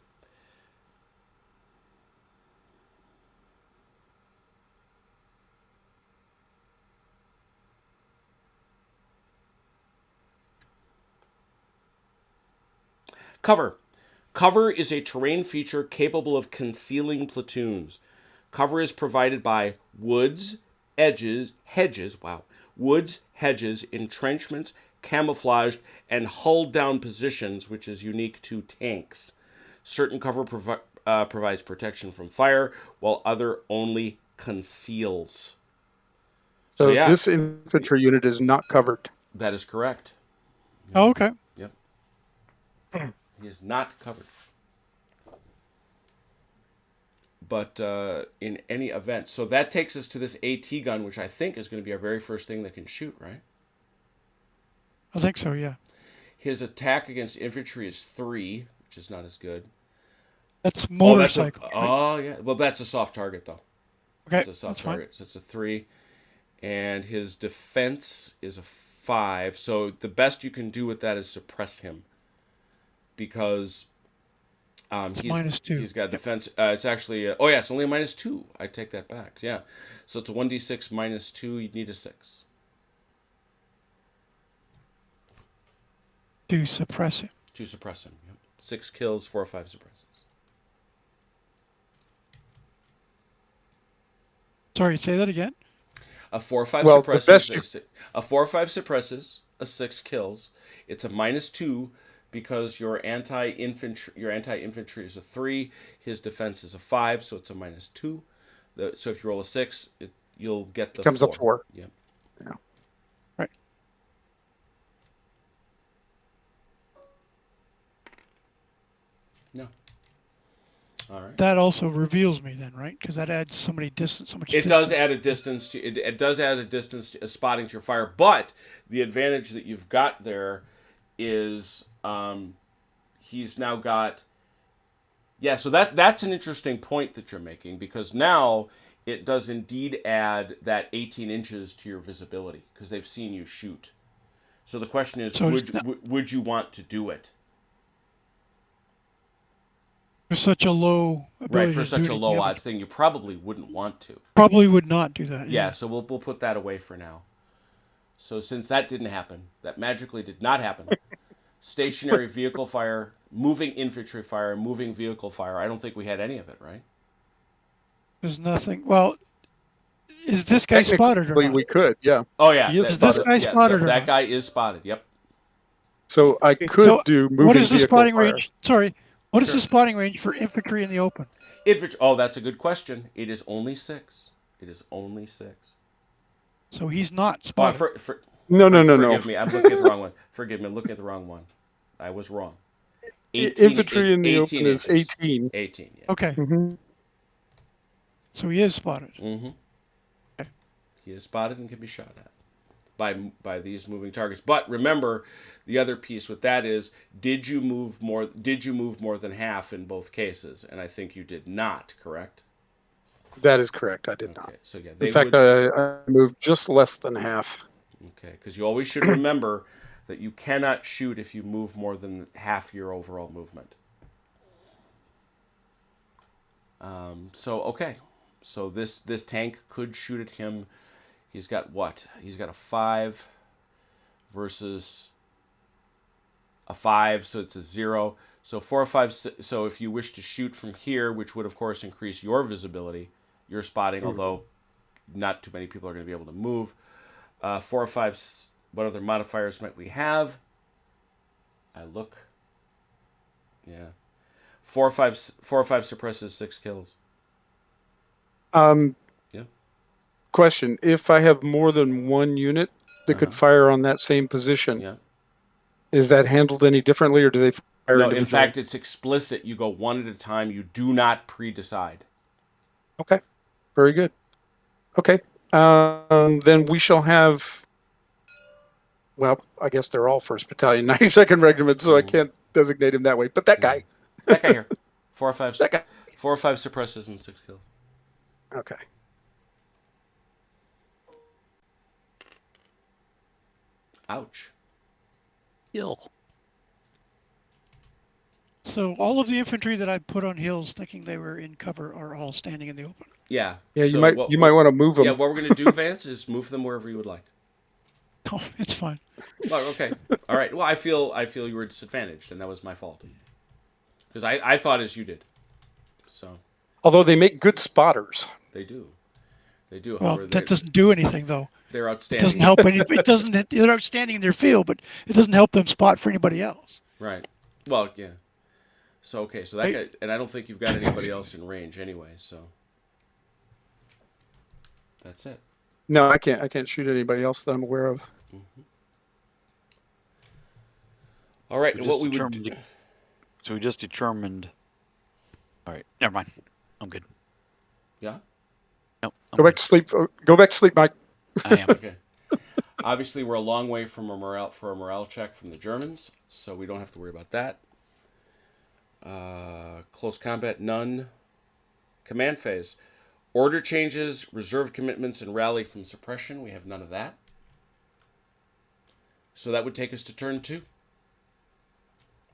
Cover. Cover is a terrain feature capable of concealing platoons. Cover is provided by woods, hedges, entrenchments, camouflaged, and hulled down positions, which is unique to tanks. Certain cover provides protection from fire, while other only conceals. So yeah, this infantry unit is not covered. that is correct. Oh, okay. Yep. He is not covered. But in any event, so that takes us to this AT gun, which I think is going to be our very first thing that can shoot, right? I think so, yeah. His attack against infantry is 3, which is not as good. That's motorcycle. right? Oh, yeah. Well, that's a soft target, though. Okay, It's a soft that's fine. target. So it's a 3. And his defense is a 5. So the best you can do with that is suppress him. Because It's -2. He's got a defense. It's actually... it's only a -2. I take that back. Yeah. So it's a 1d6 -2. You'd need a 6. To suppress him. To suppress him. Yep. 6 kills, 4 or 5 suppresses. Sorry, say that again. A 4 or 5 Well, the suppresses. best you- A 4 or 5 suppresses. A 6 kills. It's a -2 because your anti-infantry is a 3. His defense is a 5, so it's a -2. So if you roll a 6, you'll get the Becomes 4. a 4. Yep. Yeah. Right. No. All right. That also reveals me then, right? Because that adds so many distance, so much. It distance. does add a distance to it does add a distance to, spotting to your fire, but the advantage that you've got there is he's now got so that's an interesting point that you're making, because now it does indeed add that 18 inches to your visibility because they've seen you shoot. So the question is, So would you want to do it? For such a low ability Right, for to such do a it, low yeah, odds thing, you probably wouldn't want to. probably would not do that. Yeah, so we'll put that away for now. So since that didn't happen, that magically did not happen, stationary vehicle fire, moving infantry fire, moving vehicle fire, I don't think we had any of it, right? There's nothing. Well, is this guy spotted or Technically, not? we could, yeah. Oh yeah, He is Is this spotted. guy spotted or that not? guy is spotted. Yep. So I Okay, could so do moving what is the vehicle spotting fire. range? Sorry, what is Sure. the spotting range for infantry in the open? Infantry. Oh, that's a good question. It is only 6. It is only 6. So he's not Oh, spotted. No. Forgive me. I'm looking at the wrong one. Forgive me. I'm looking at the wrong one. I was wrong. 18, Infantry it's in the 18 open is inches. 18. 18. Yeah. Okay, Mm-hmm. so he is spotted. Mm-hmm. Okay. He is spotted and can be shot at by these moving targets. But remember, the other piece with that is, did you move more than half in both cases? And I think you did not. Correct. That is correct. I did not. Okay. So yeah, In fact, I moved just less than half. Okay, because you always should remember that you cannot shoot if you move more than half your overall movement. So this tank could shoot at him. He's got what? He's got a 5 versus a 5, so it's a 0. So 4 or 5. So if you wish to shoot from here, which would of course increase your visibility, your spotting, although not too many people are going to be able to move. 4 or 5. What other modifiers might we have? I look. Yeah. 4 or 5 suppresses, 6 kills. Yeah. Question: if I have more than one unit that could fire on that same position, Yeah. is that handled any differently, or do they fire No, individually? in fact, it's explicit. You go one at a time. You do not pre-decide. Okay, very good. Okay, then we shall have. Well, I guess they're all 1st Battalion, 92nd Regiment, so I can't designate him that way. But that guy. That guy here. 4 or 5. That guy. 4 or 5 suppresses and 6 kills. Okay. Ouch. Hill. So all of the infantry that I put on hills, thinking they were in cover, are all standing in the open. Yeah. Yeah, you So might want to move them. Yeah, what we're gonna do, Vance, is move them wherever you would like. Oh, it's fine. Well, okay. All right. Well, I feel you were disadvantaged, and that was my fault. Because I thought as you did. So Although they make good spotters. they do. They do. Well, However, that doesn't do anything though. they're It outstanding. doesn't help any. It doesn't. They're outstanding in their field, but it doesn't help them spot for anybody else. Right. Well, yeah. So okay, so that guy, and I don't think you've got anybody else in range anyway. So that's it. No, I can't shoot anybody else that I'm aware of. All right. We And what just we would determined do, So we just determined. All right, never mind. I'm good. yeah. No, I'm Go back good. to sleep. Go back to sleep, Mike. I am. Okay. Obviously, we're a long way from a morale check from the Germans, so we don't have to worry about that. Close combat, none. Command phase. Order changes, reserve commitments, and rally from suppression. We have none of that. So that would take us to turn 2,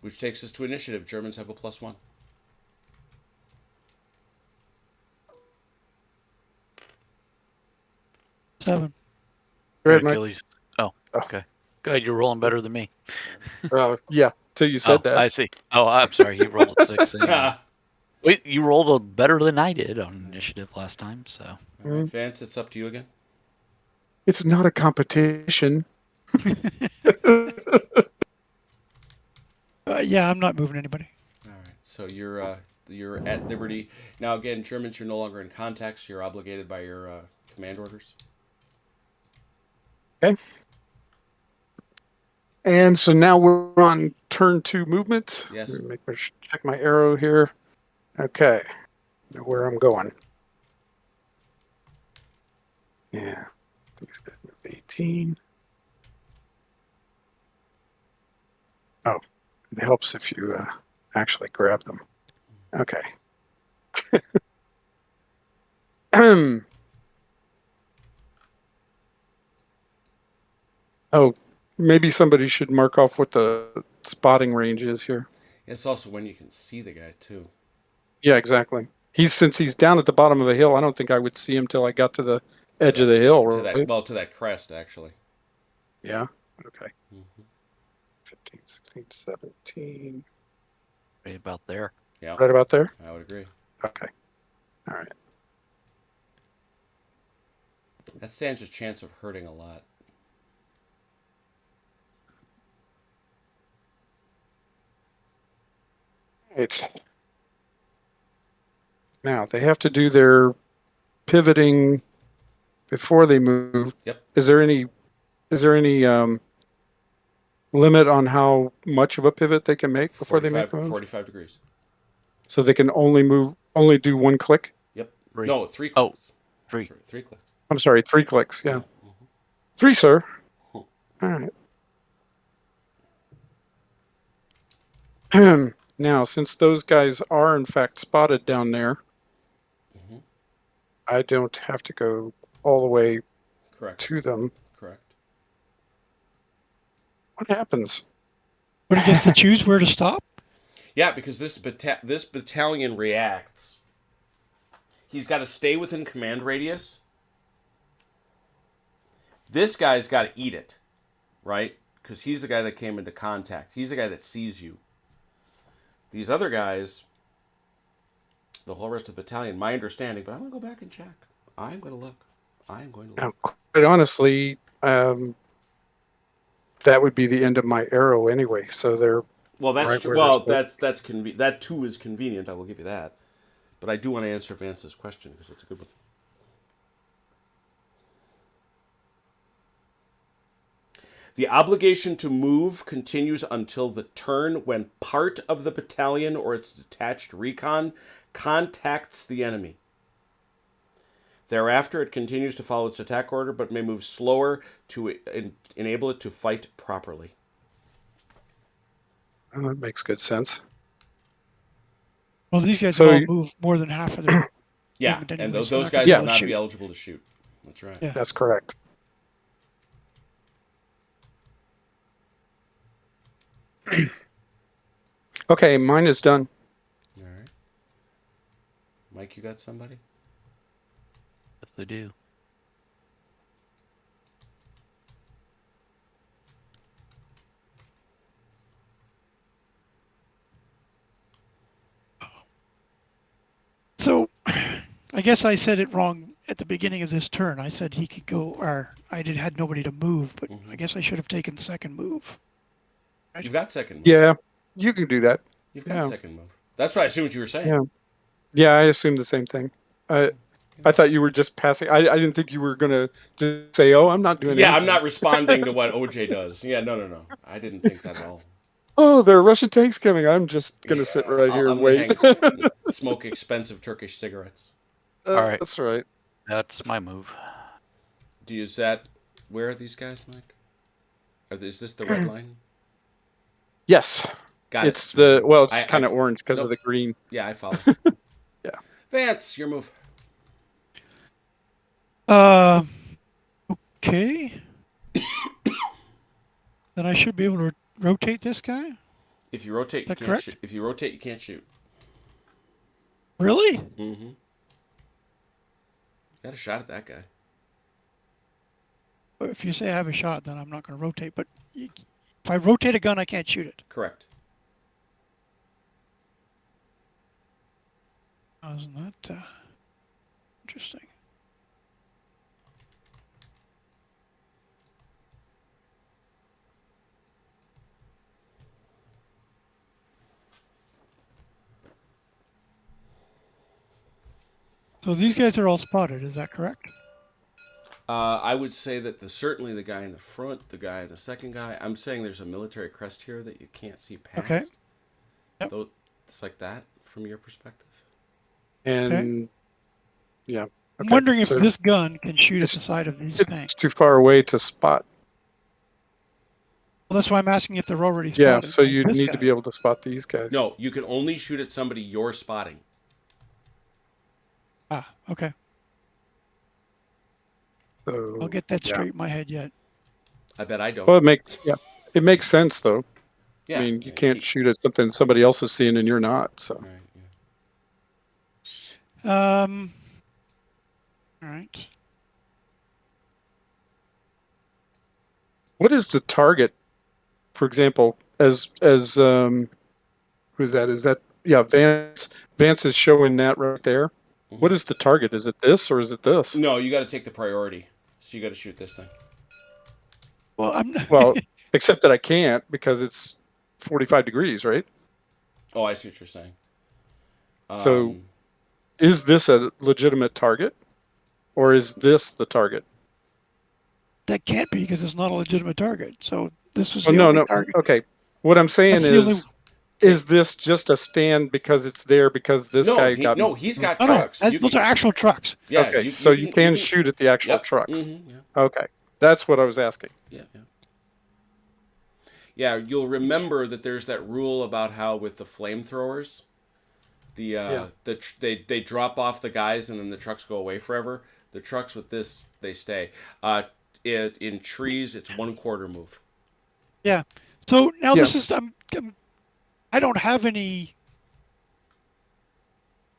which takes us to initiative. Germans have a +1. Seven. Go ahead, Mike. Achilles. Oh, okay. Good, you're rolling better than me. Yeah, till you said that. I see. Oh, I'm sorry. You rolled a 6. Wait, you rolled better than I did on initiative last time, so. All right, Vance, it's up to you again. It's not a competition. Yeah, I'm not moving anybody. All right, so you're at liberty now. Again, Germans, you're no longer in contact, so you're obligated by your command orders. Okay. And so now we're on turn 2 movement. Yes. Let me check my arrow here. Okay. Know where I'm going. Yeah. 18. Oh, it helps if you actually grab them. Okay. Oh, maybe somebody should mark off what the spotting range is here. It's also when you can see the guy too. Yeah, exactly. Since he's down at the bottom of the hill, I don't think I would see him till I got to the edge of the hill. To Right? to that crest, actually. Yeah. Okay. 15, 16, 17. Right about there. Yeah. Right about there? I would agree. Okay. All right. That stands a chance of hurting a lot. Right. Now they have to do their pivoting before they move. Yep. Is there any limit on how much of a pivot they can make before they make the move? 45 degrees. So they can only do one click? Yep. Three. No, 3 Oh. clicks. 3. 3 clicks. I'm sorry, 3 clicks. Yeah. Mhm. 3, sir. All right. Now, since those guys are in fact spotted down there, Mhm. I don't have to go all the way Correct. to them. Correct. What happens? But he gets to choose where to stop. Yeah, because this battalion reacts. He's got to stay within command radius. This guy's got to eat it, right? Because he's the guy that came into contact. He's the guy that sees you. These other guys, the whole rest of the battalion, my understanding, but I'm going to go back and check. I'm going to look. Now, quite honestly, that would be the end of my arrow anyway. So they're Well, that's right true. where Well, they're that too is convenient. I will give you that. But I do want to answer Vance's question because it's a good one. The obligation to move continues until the turn when part of the battalion or its detached recon contacts the enemy. Thereafter, it continues to follow its attack order, but may move slower to enable it to fight properly. that makes good sense. Well, these guys So all you- move more than half of their Yeah, movement and anyway, those so they're not guys gonna will be able to not be shoot. eligible to shoot. That's right. Yeah. That's correct. Okay, mine is done. All right. Mike, you got somebody? Yes, they do. So, I guess I said it wrong at the beginning of this turn. I said he could go, or had nobody to move, but I guess I should have taken second move. You've got second move. Yeah, you can do that. You've got Yeah. second move. That's what I assumed you were saying. Yeah. Yeah, I assumed the same thing. I thought you were just passing. I didn't think you were going to just say, oh, I'm not doing Yeah, anything. I'm not responding to what OJ does. Yeah, no. I didn't think that at all. Oh, there are Russian tanks coming. I'm just going to sit right here I'm and gonna wait. smoke expensive Turkish cigarettes. All right. That's right. That's my move. Is that where are these guys, Mike? Is this the red line? Yes. Got It's it. it's kind of orange because nope. of the green. Yeah, I follow. Yeah. Vance, your move. Okay. Then I should be able to rotate this guy. If you rotate, you That can't correct? shoot. If you rotate, you can't shoot. Really? Mm-hmm. Got a shot at that guy. If you say I have a shot, then I'm not going to rotate. But if I rotate a gun, I can't shoot it. Correct. Oh, isn't that interesting? So these guys are all spotted. Is that correct? I would say that certainly the guy in the front, the guy, the second guy. I'm saying there's a military crest here that you can't see past. Okay. Yep. Though it's like that from your perspective. And yeah, I'm okay. wondering if So this gun can shoot at it's- the side of these it's tanks. too far away to spot. Well, that's why I'm asking if they're already Yeah, spotted. so like you'd this need to guy. be able to spot these guys. No, you can only shoot at somebody you're spotting. Ah, okay. So, I'll get that yeah. straight in my head yet. I bet I don't. Well, it makes sense though. Yeah. I mean, you yeah, can't shoot at something somebody else is seeing and you're not. So Right, yeah. All right. what is the target? For example, as who's that? Is that Vance? Vance is showing that right there. Mhm. What is the target? Is it this or is it this? No, you got to take the priority. So you got to shoot this thing. Well, I'm. Well, except that I can't because it's 45 degrees, right? Oh, I see what you're saying. So- Is this a legitimate target, or is this the target? That can't be because it's not a legitimate target. So this was Oh the no, only no. target. Okay, what I'm saying That's the only- is this just a stand because it's there because this no, guy got? he's got No, no, trucks. those are actual trucks. Yeah. Okay, so you can shoot at the actual Yep. trucks. Yeah. Okay, that's what I was asking. Yeah. Yeah, you'll remember that there's that rule about how with the flamethrowers, they drop off the guys and then the trucks go away forever. The trucks with this, they stay. In trees, it's 1/4 move. Yeah. So now Yeah. this is I don't have any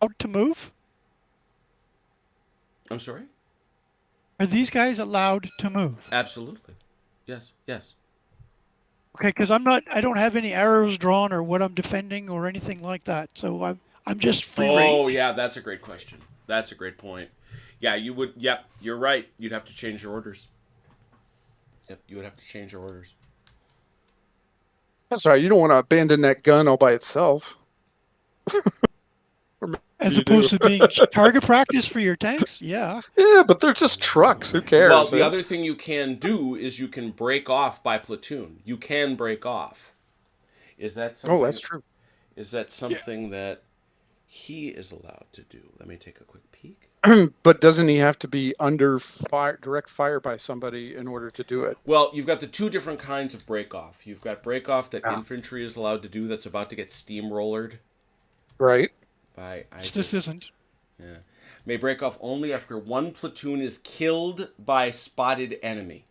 out to move. I'm sorry. Are these guys allowed to move? Absolutely. Yes. Okay, because I don't have any arrows drawn or what I'm defending or anything like that. So I'm just free range. Yeah, that's a great question. That's a great point. Yeah, you would. Yep, you're right. You'd have to change your orders. Yep, you would have to change your orders. That's right. You don't want to abandon that gun all by itself. As you opposed do. to being target practice for your tanks. Yeah. Yeah, but they're just trucks. Who cares? Well, the other thing you can do is you can break off by platoon. You can break off. Is that something? Oh, that's true. Is that something that he is allowed to do? Let me take a quick peek. But doesn't he have to be under direct fire by somebody in order to do it? Well, you've got the two different kinds of break off. You've got break off that Ah. infantry is allowed to do that's about to get steamrollered Right. by. This isn't. Yeah. May break off only after one platoon is killed by spotted enemy.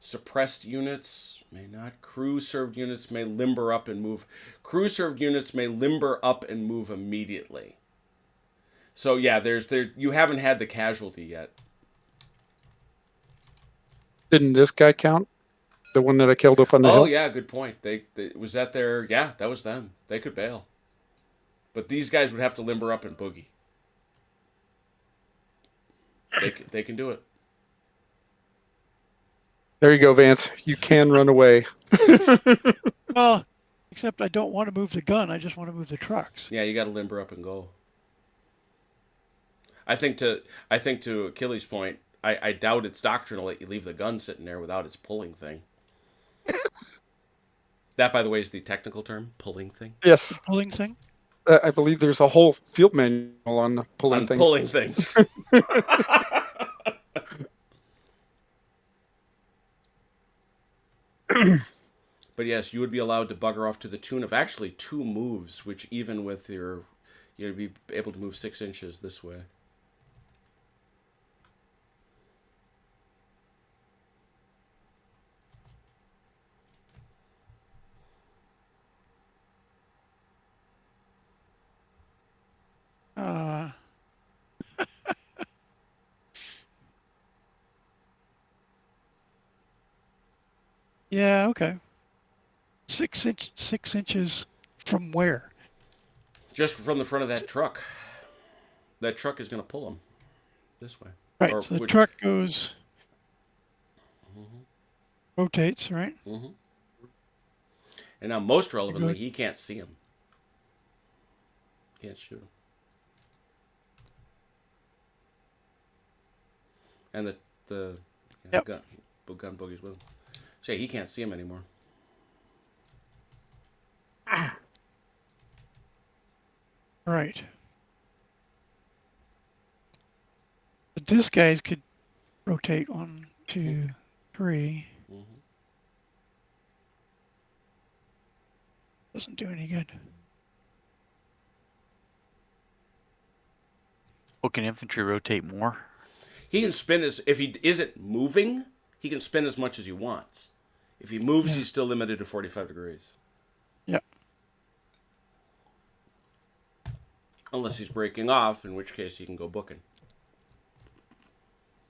Suppressed units may not. Crew served units may limber up and move. Crew served units may limber up and move immediately. So yeah, you haven't had the casualty yet. Didn't this guy count? The one that I killed up on the hill? Oh yeah, good point. They was that their that was them. They could bail. But these guys would have to limber up and boogie. They can do it. There you go, Vance. You can run away. Well, except I don't want to move the gun. I just want to move the trucks. Yeah, you got to limber up and go. I think to Achilles' point, I doubt it's doctrinal that you leave the gun sitting there without its pulling thing. That, by the way, is the technical term, pulling thing. Yes. Pulling thing. I believe there's a whole field manual on the pulling On thing. pulling things. But yes, you would be allowed to bugger off to the tune of actually 2 moves, which even with you'd be able to move 6 inches this way. Uh, Yeah, okay. 6 inches from where? Just from the front of that truck. That truck is going to pull him this way. Right. Or So the would- truck goes, rotates, right? Mhm. And now, most relevantly, he can't see him. Can't shoot him. And the Yep. gun boogie's with him. So yeah, he can't see him anymore. Right. But this guys could rotate 1, 2, 3. Mhm. Doesn't do any good. Well, can infantry rotate more? He can spin if he isn't moving, he can spin as much as he wants. If he moves, Yeah. he's still limited to 45 degrees. Yeah. Unless he's breaking off, in which case he can go booking.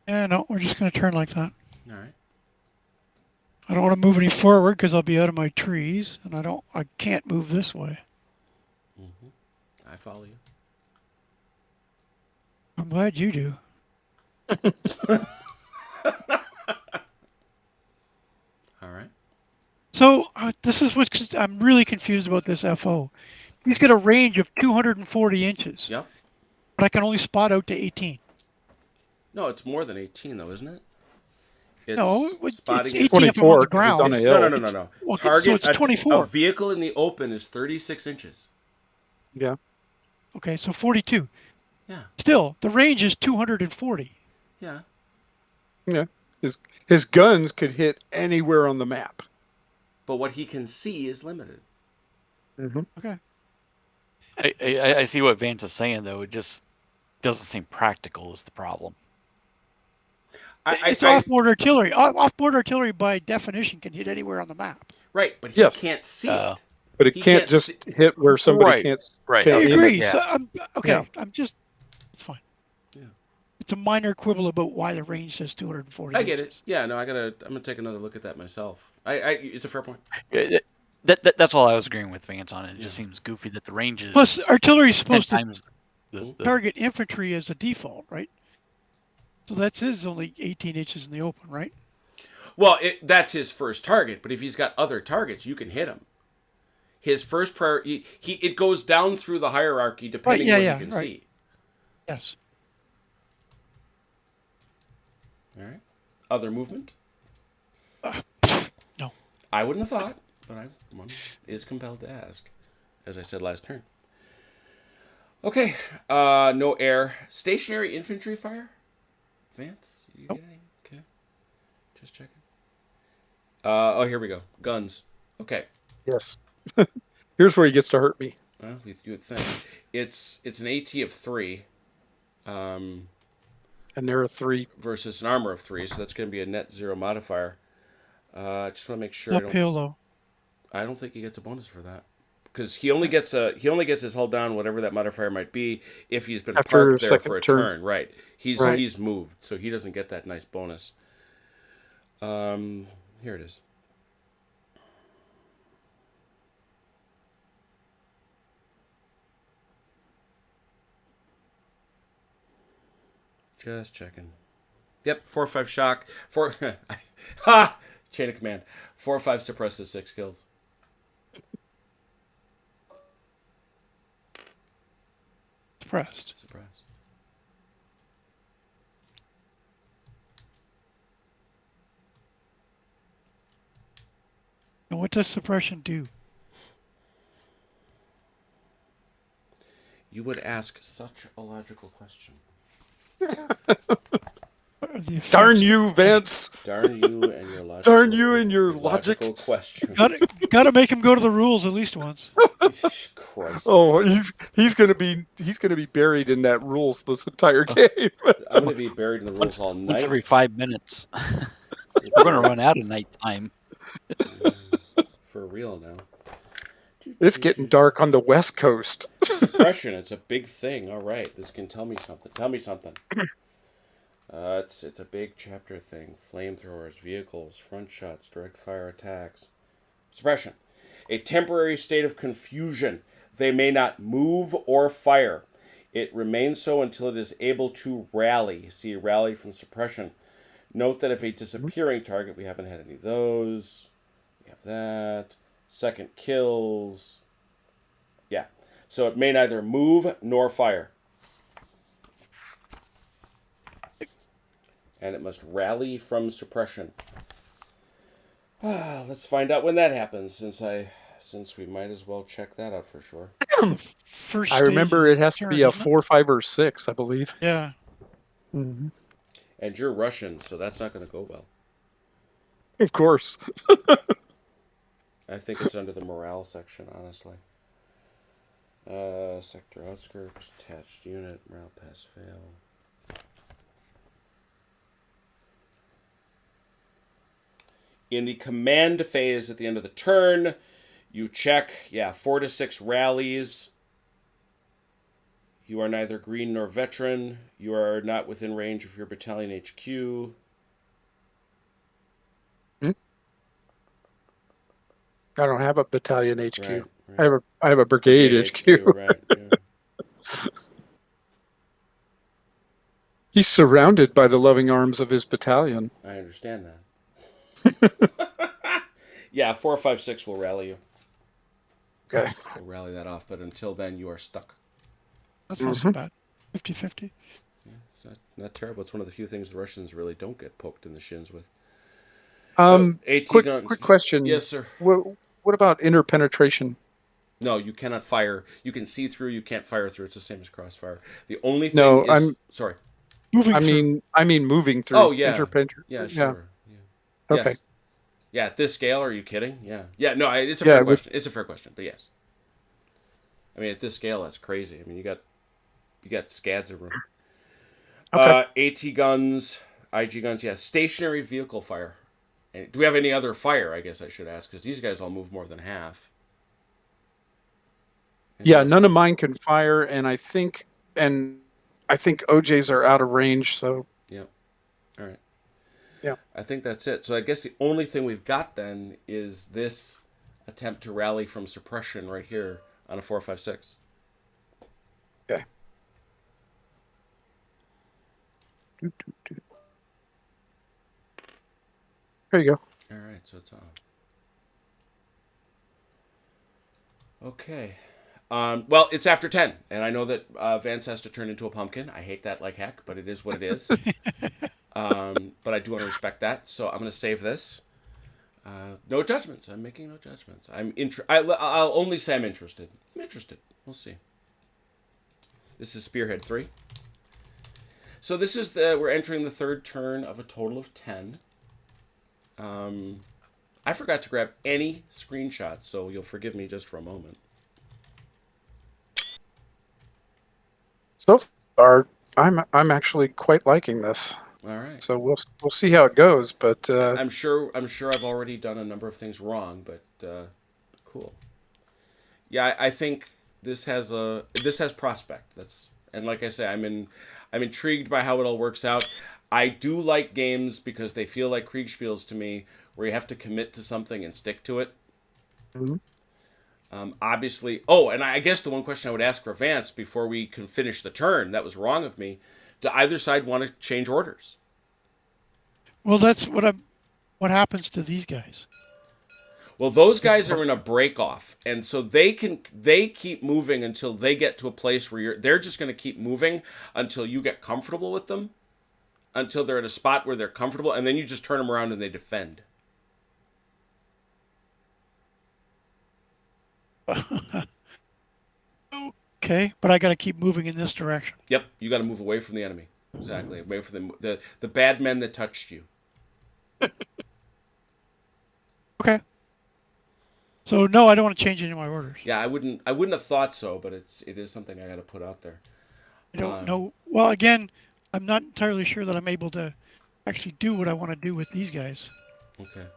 Yeah, no, we're just going to turn like that. All right. I don't want to move any forward because I'll be out of my trees, and I can't move this way. I follow you. I'm glad you do. All right. So this is what I'm really confused about this FO. He's got a range of 240 inches, Yep. but I can only spot out to 18. No, it's more than 18, though, isn't it? It's No, it's spotting. 18 is- if I'm on 24 the 'cause he's ground. on a no, no, hill. no, no. Well, so Target. it's 24. A vehicle in the open is 36 inches. Yeah. Okay, so 42. Yeah. Still, the range is 240. Yeah. Yeah. His guns could hit anywhere on the map. But what he can see is limited. Mm-hmm. Okay. I see what Vance is saying, though. It just doesn't seem practical is the problem. It's off-board artillery. Off-board artillery, by definition, can hit anywhere on the map. Right, but he Yes. can't see Oh. it. But it He can't can't just hit where somebody Right, can't. right. I Can't aim it. agree. yeah. So okay. Yeah. It's fine. Yeah. It's a minor quibble about why the range says 240. I get it. inches. Yeah, no, I'm gonna take another look at that myself. It's a fair point. That's all I was agreeing with Vance on. It just seems goofy that the range is Plus, artillery is 10 supposed to times the target infantry as a default, right? So that says only 18 inches in the open, right? Well, that's his first target, but if he's got other targets, you can hit him. His first priority, it goes down through the hierarchy depending Right, what yeah, he can right. see. Yes. All right. Other movement? No. I wouldn't have thought, but one is compelled to ask, as I said last turn. Okay. No air. Stationary infantry fire? Vance? You Nope. get any? Okay. Just checking. Here we go. Guns. Okay. Yes. Here's where he gets to hurt me. Well, you would think. It's an AT of 3. And there are 3. Versus an armor of 3, so that's going to be a net 0 modifier. Just want to make sure Uphill, though. I don't think he gets a bonus for that because he only gets his hull down, whatever that modifier might be, if he's been After parked there second for a turn. turn. Right. He's Right. moved, so he doesn't get that nice bonus. Here it is. Just checking. Yep, 4/5 shock. Chain of command. 4/5 suppresses 6 kills. Suppressed. Suppress. And what does suppression do? You would ask such a logical question. What are the Darn effects? you, Vance! Darn you and your logical. Darn you and your logic. logical question. Gotta make him go to the rules at least once. Christ. Oh, he's gonna be buried in that rules this entire game. I'm going to be buried in the rules all night. once every 5 minutes. We're going to run out of nighttime. For real now. It's getting dark on the West Coast. Suppression, it's a big thing. All right, this can tell me something. Tell me something. It's a big chapter thing. Flamethrowers, vehicles, front shots, direct fire attacks. Suppression. A temporary state of confusion. They may not move or fire. It remains so until it is able to rally. See rally from suppression. Note that if a disappearing target, we haven't had any of those. We have that. Second kills. Yeah. So it may neither move nor fire. And it must rally from suppression. Let's find out when that happens, since we might as well check that out for sure. First I stage remember is it has to turn, be a isn't it? 4, 5, or 6, I believe. Yeah. Mm-hmm. And you're Russian, so that's not going to go well. Of course. I think it's under the morale section, honestly. Sector outskirts, attached unit, morale pass fail. In the command phase at the end of the turn, you check, 4 to 6 rallies. You are neither green nor veteran. You are not within range of your battalion HQ. I don't have a battalion HQ. Right. I have a brigade HQ. Right. Yeah. He's surrounded by the loving arms of his battalion. I understand that. Yeah, 4, 5, 6 will rally you. Okay. We'll rally that off, but until then, you are stuck. That's not so bad. 50-50. Yeah, it's not terrible. It's one of the few things the Russians really don't get poked in the shins with. AT guns. Quick question. Yes, sir. What about interpenetration? No, you cannot fire. You can see through. You can't fire through. It's the same as crossfire. The only thing No, is... Sorry. Moving through. I mean moving through. Oh, yeah. Yeah, Sure. Yeah. Okay. Yes. Yeah, at this scale, are you kidding? Yeah. No, it's a fair question. It's a fair question, but yes. I mean, at this scale, that's crazy. I mean, you got scads of room. Okay. AT guns, IG guns, stationary vehicle fire. And do we have any other fire? I guess I should ask, because these guys all move more than half. Yeah, none of mine can fire, and I think OJ's are out of range. So Yep. All right. Yeah. I think that's it. So I guess the only thing we've got then is this attempt to rally from suppression right here on a 4, 5, 6. Okay. There you go. All right, so it's on. Okay. Well, it's after 10, and I know that Vance has to turn into a pumpkin. I hate that like heck, but it is what it is. But I do want to respect that, so I'm going to save this. No judgments. I'm making no judgments. I'll only say I'm interested. I'm interested. We'll see. This is Spearhead 3. So this is we're entering the third turn of a total of 10. I forgot to grab any screenshots, so you'll forgive me just for a moment. So far, I'm actually quite liking this. All right. So we'll see how it goes, but I'm sure I've already done a number of things wrong, but cool. Yeah, I think this has prospect. And like I say, I'm intrigued by how it all works out. I do like games because they feel like Kriegspiels to me, where you have to commit to something and stick to it. Mhm. Obviously. Oh, and I guess the one question I would ask for Vance before we can finish the turn, that was wrong of me. Do either side want to change orders? Well, that's what happens to these guys. Well, those guys are in a break off, and so they keep moving until they get to a place where they're just going to keep moving until you get comfortable with them, until they're at a spot where they're comfortable, and then you just turn them around and they defend. Okay, but I got to keep moving in this direction. Yep, you got to move away from the enemy. Exactly, away from the bad men that touched you. Okay. So no, I don't want to change any of my orders. Yeah, I wouldn't have thought so, but it is something I got to put out there. I don't know. Well, again, I'm not entirely sure that I'm able to actually do what I want to do with these guys. Okay.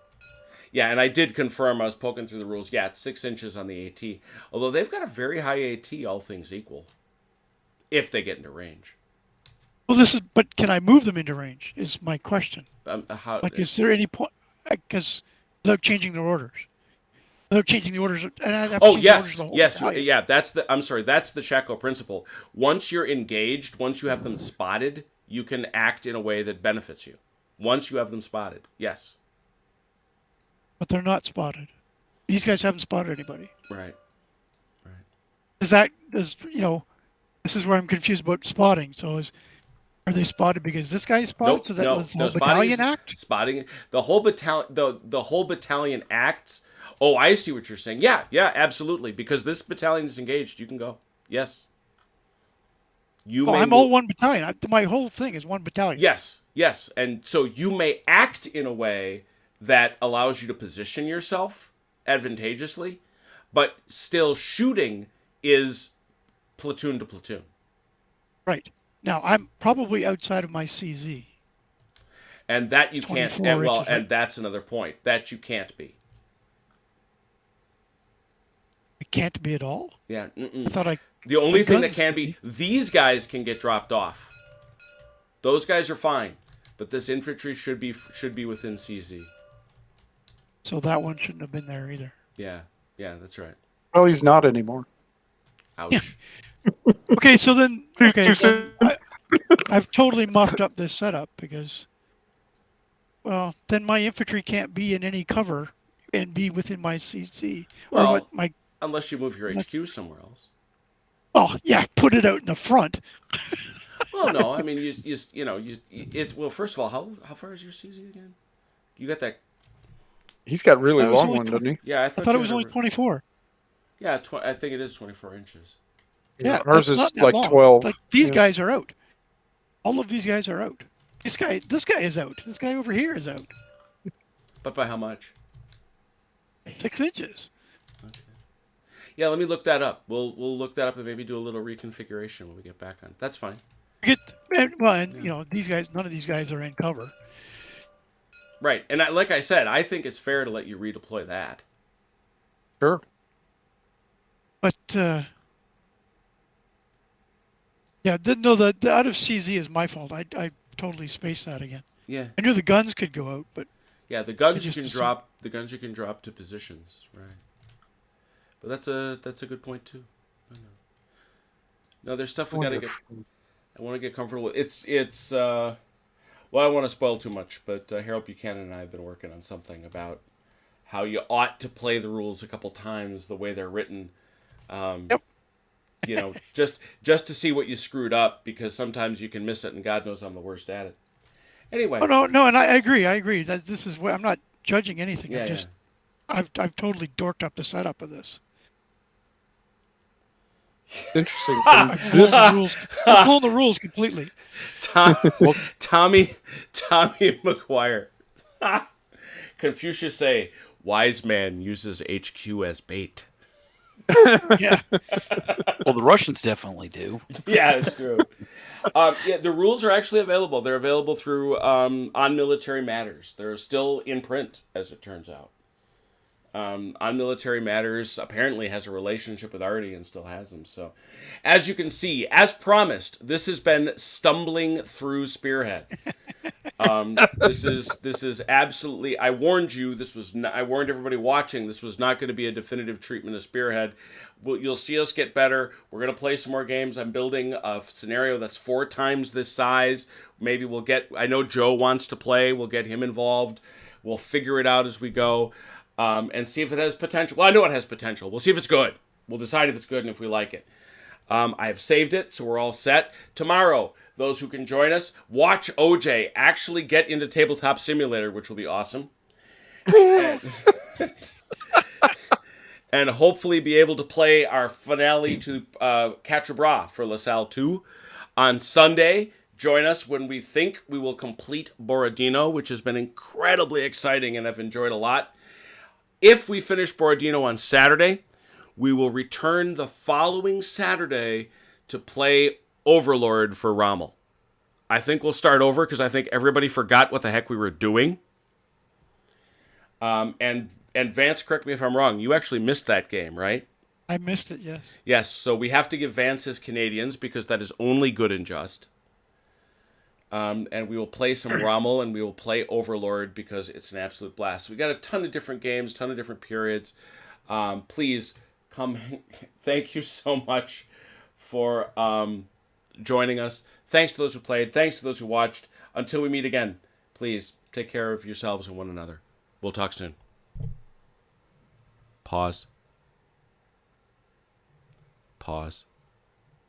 Yeah, and I did confirm. I was poking through the rules. Yeah, it's 6 inches on the AT. Although they've got a very high AT, all things equal. If they get into range. Well, this is, but can I move them into range? Is my question. How? Like, is there any point? Because without changing their orders, without changing the orders, and I'd have to Oh change the orders of the whole yes, battalion. yeah. That's the. I'm sorry. That's the Checo principle. Once you're engaged, once you have them spotted, you can act in a way that benefits you. Once you have them spotted, yes. But they're not spotted. These guys haven't spotted anybody. Right. This is where I'm confused about spotting. So are they spotted because this guy is spotted? Nope. So that No. lets the No. whole Spotting. battalion act? Spotting. The whole battalion. The whole battalion acts. Oh, I see what you're saying. Yeah. Yeah. Absolutely. Because this battalion is engaged, you can go. Yes. You Oh, may I'm all one battalion. My whole thing is one battalion. Yes, yes. And so you may act in a way that allows you to position yourself advantageously, but still shooting is platoon to platoon. Right. Now, I'm probably outside of my CZ. And that you It's can't 24 and well, inches, right? and that's another point. That you can't be. It can't be at all? Yeah. I Mm-mm. thought I... The only The thing that guns can could be, these guys can get dropped off. Those guys are fine, but this infantry should be within CZ. So that one shouldn't have been there either. Yeah. Yeah, that's right. Well, he's not anymore. Ouch. Okay, so then... Okay, Too then soon. I've totally muffed up this setup because... Well, then my infantry can't be in any cover and be within my CZ. Or Well, what my... Unless you move your Let's- HQ somewhere else. Oh, yeah, put it out in the front. Well, no, I mean, it's well. First of all, how far is your CZ again? You got that? He's got really That was long only one, doesn't he? Yeah, I thought it was only 24. Yeah, I think it is 24 inches. Yeah, Ours that's is not that like long. 12. Like these Yeah. guys are out. All of these guys are out. This guy is out. This guy over here is out. But by how much? 6 inches. Okay. Yeah, let me look that up. We'll look that up and maybe do a little reconfiguration when we get back on. That's fine. These guys. None of these guys are in cover. Right, and like I said, I think it's fair to let you redeploy that. Sure. But no, the out of CZ is my fault. I totally spaced that again. Yeah, I knew the guns could go out, but yeah. The guns I you just can assumed- drop. The guns you can drop to positions. Right. But that's a good point too. I know. No, there's stuff we gotta get. I want to get comfortable with. It's. Well, I don't want to spoil too much, but Harold Buchanan and I have been working on something about how you ought to play the rules a couple times the way they're written. Yep. Just to see what you screwed up, because sometimes you can miss it, and God knows I'm the worst at it. Anyway. oh no, and I agree. I agree. That this is what I'm not judging anything. Yeah, I'm just I've totally dorked up the setup of this. Interesting. I've blown the rules. I've blown the rules completely. Tommy McGuire. Confucius say, wise man uses HQ as bait. Yeah. Well, the Russians definitely do. Yeah, it's true. The rules are actually available. They're available through On Military Matters. They're still in print, as it turns out. On Military Matters apparently has a relationship with Artie and still has them. So, as you can see, as promised, this has been stumbling through Spearhead. This is absolutely. I warned you. I warned everybody watching. This was not going to be a definitive treatment of Spearhead. You'll see us get better. We're going to play some more games. I'm building a scenario that's 4 times this size. Maybe we'll get. I know Joe wants to play. We'll get him involved. We'll figure it out as we go. And see if it has potential. Well, I know it has potential. We'll see if it's good. We'll decide if it's good and if we like it. I have saved it, so we're all set. Tomorrow, those who can join us, watch OJ actually get into Tabletop Simulator, which will be awesome. And hopefully be able to play our finale to Quatre Bras for LaSalle 2. On Sunday, join us when we think we will complete Borodino, which has been incredibly exciting and I've enjoyed a lot. If we finish Borodino on Saturday, we will return the following Saturday to play Overlord for Rommel. I think we'll start over because I think everybody forgot what the heck we were doing. And Vance, correct me if I'm wrong, you actually missed that game, right? I missed it. Yes. Yes, so we have to give Vance his Canadians because that is only good and just. and we will play some Rommel, and we will play Overlord because it's an absolute blast. We got a ton of different games, ton of different periods. Please come. Thank you so much for joining us. Thanks to those who played. Thanks to those who watched. Until we meet again, please take care of yourselves and one another. We'll talk soon. Pause. Pause.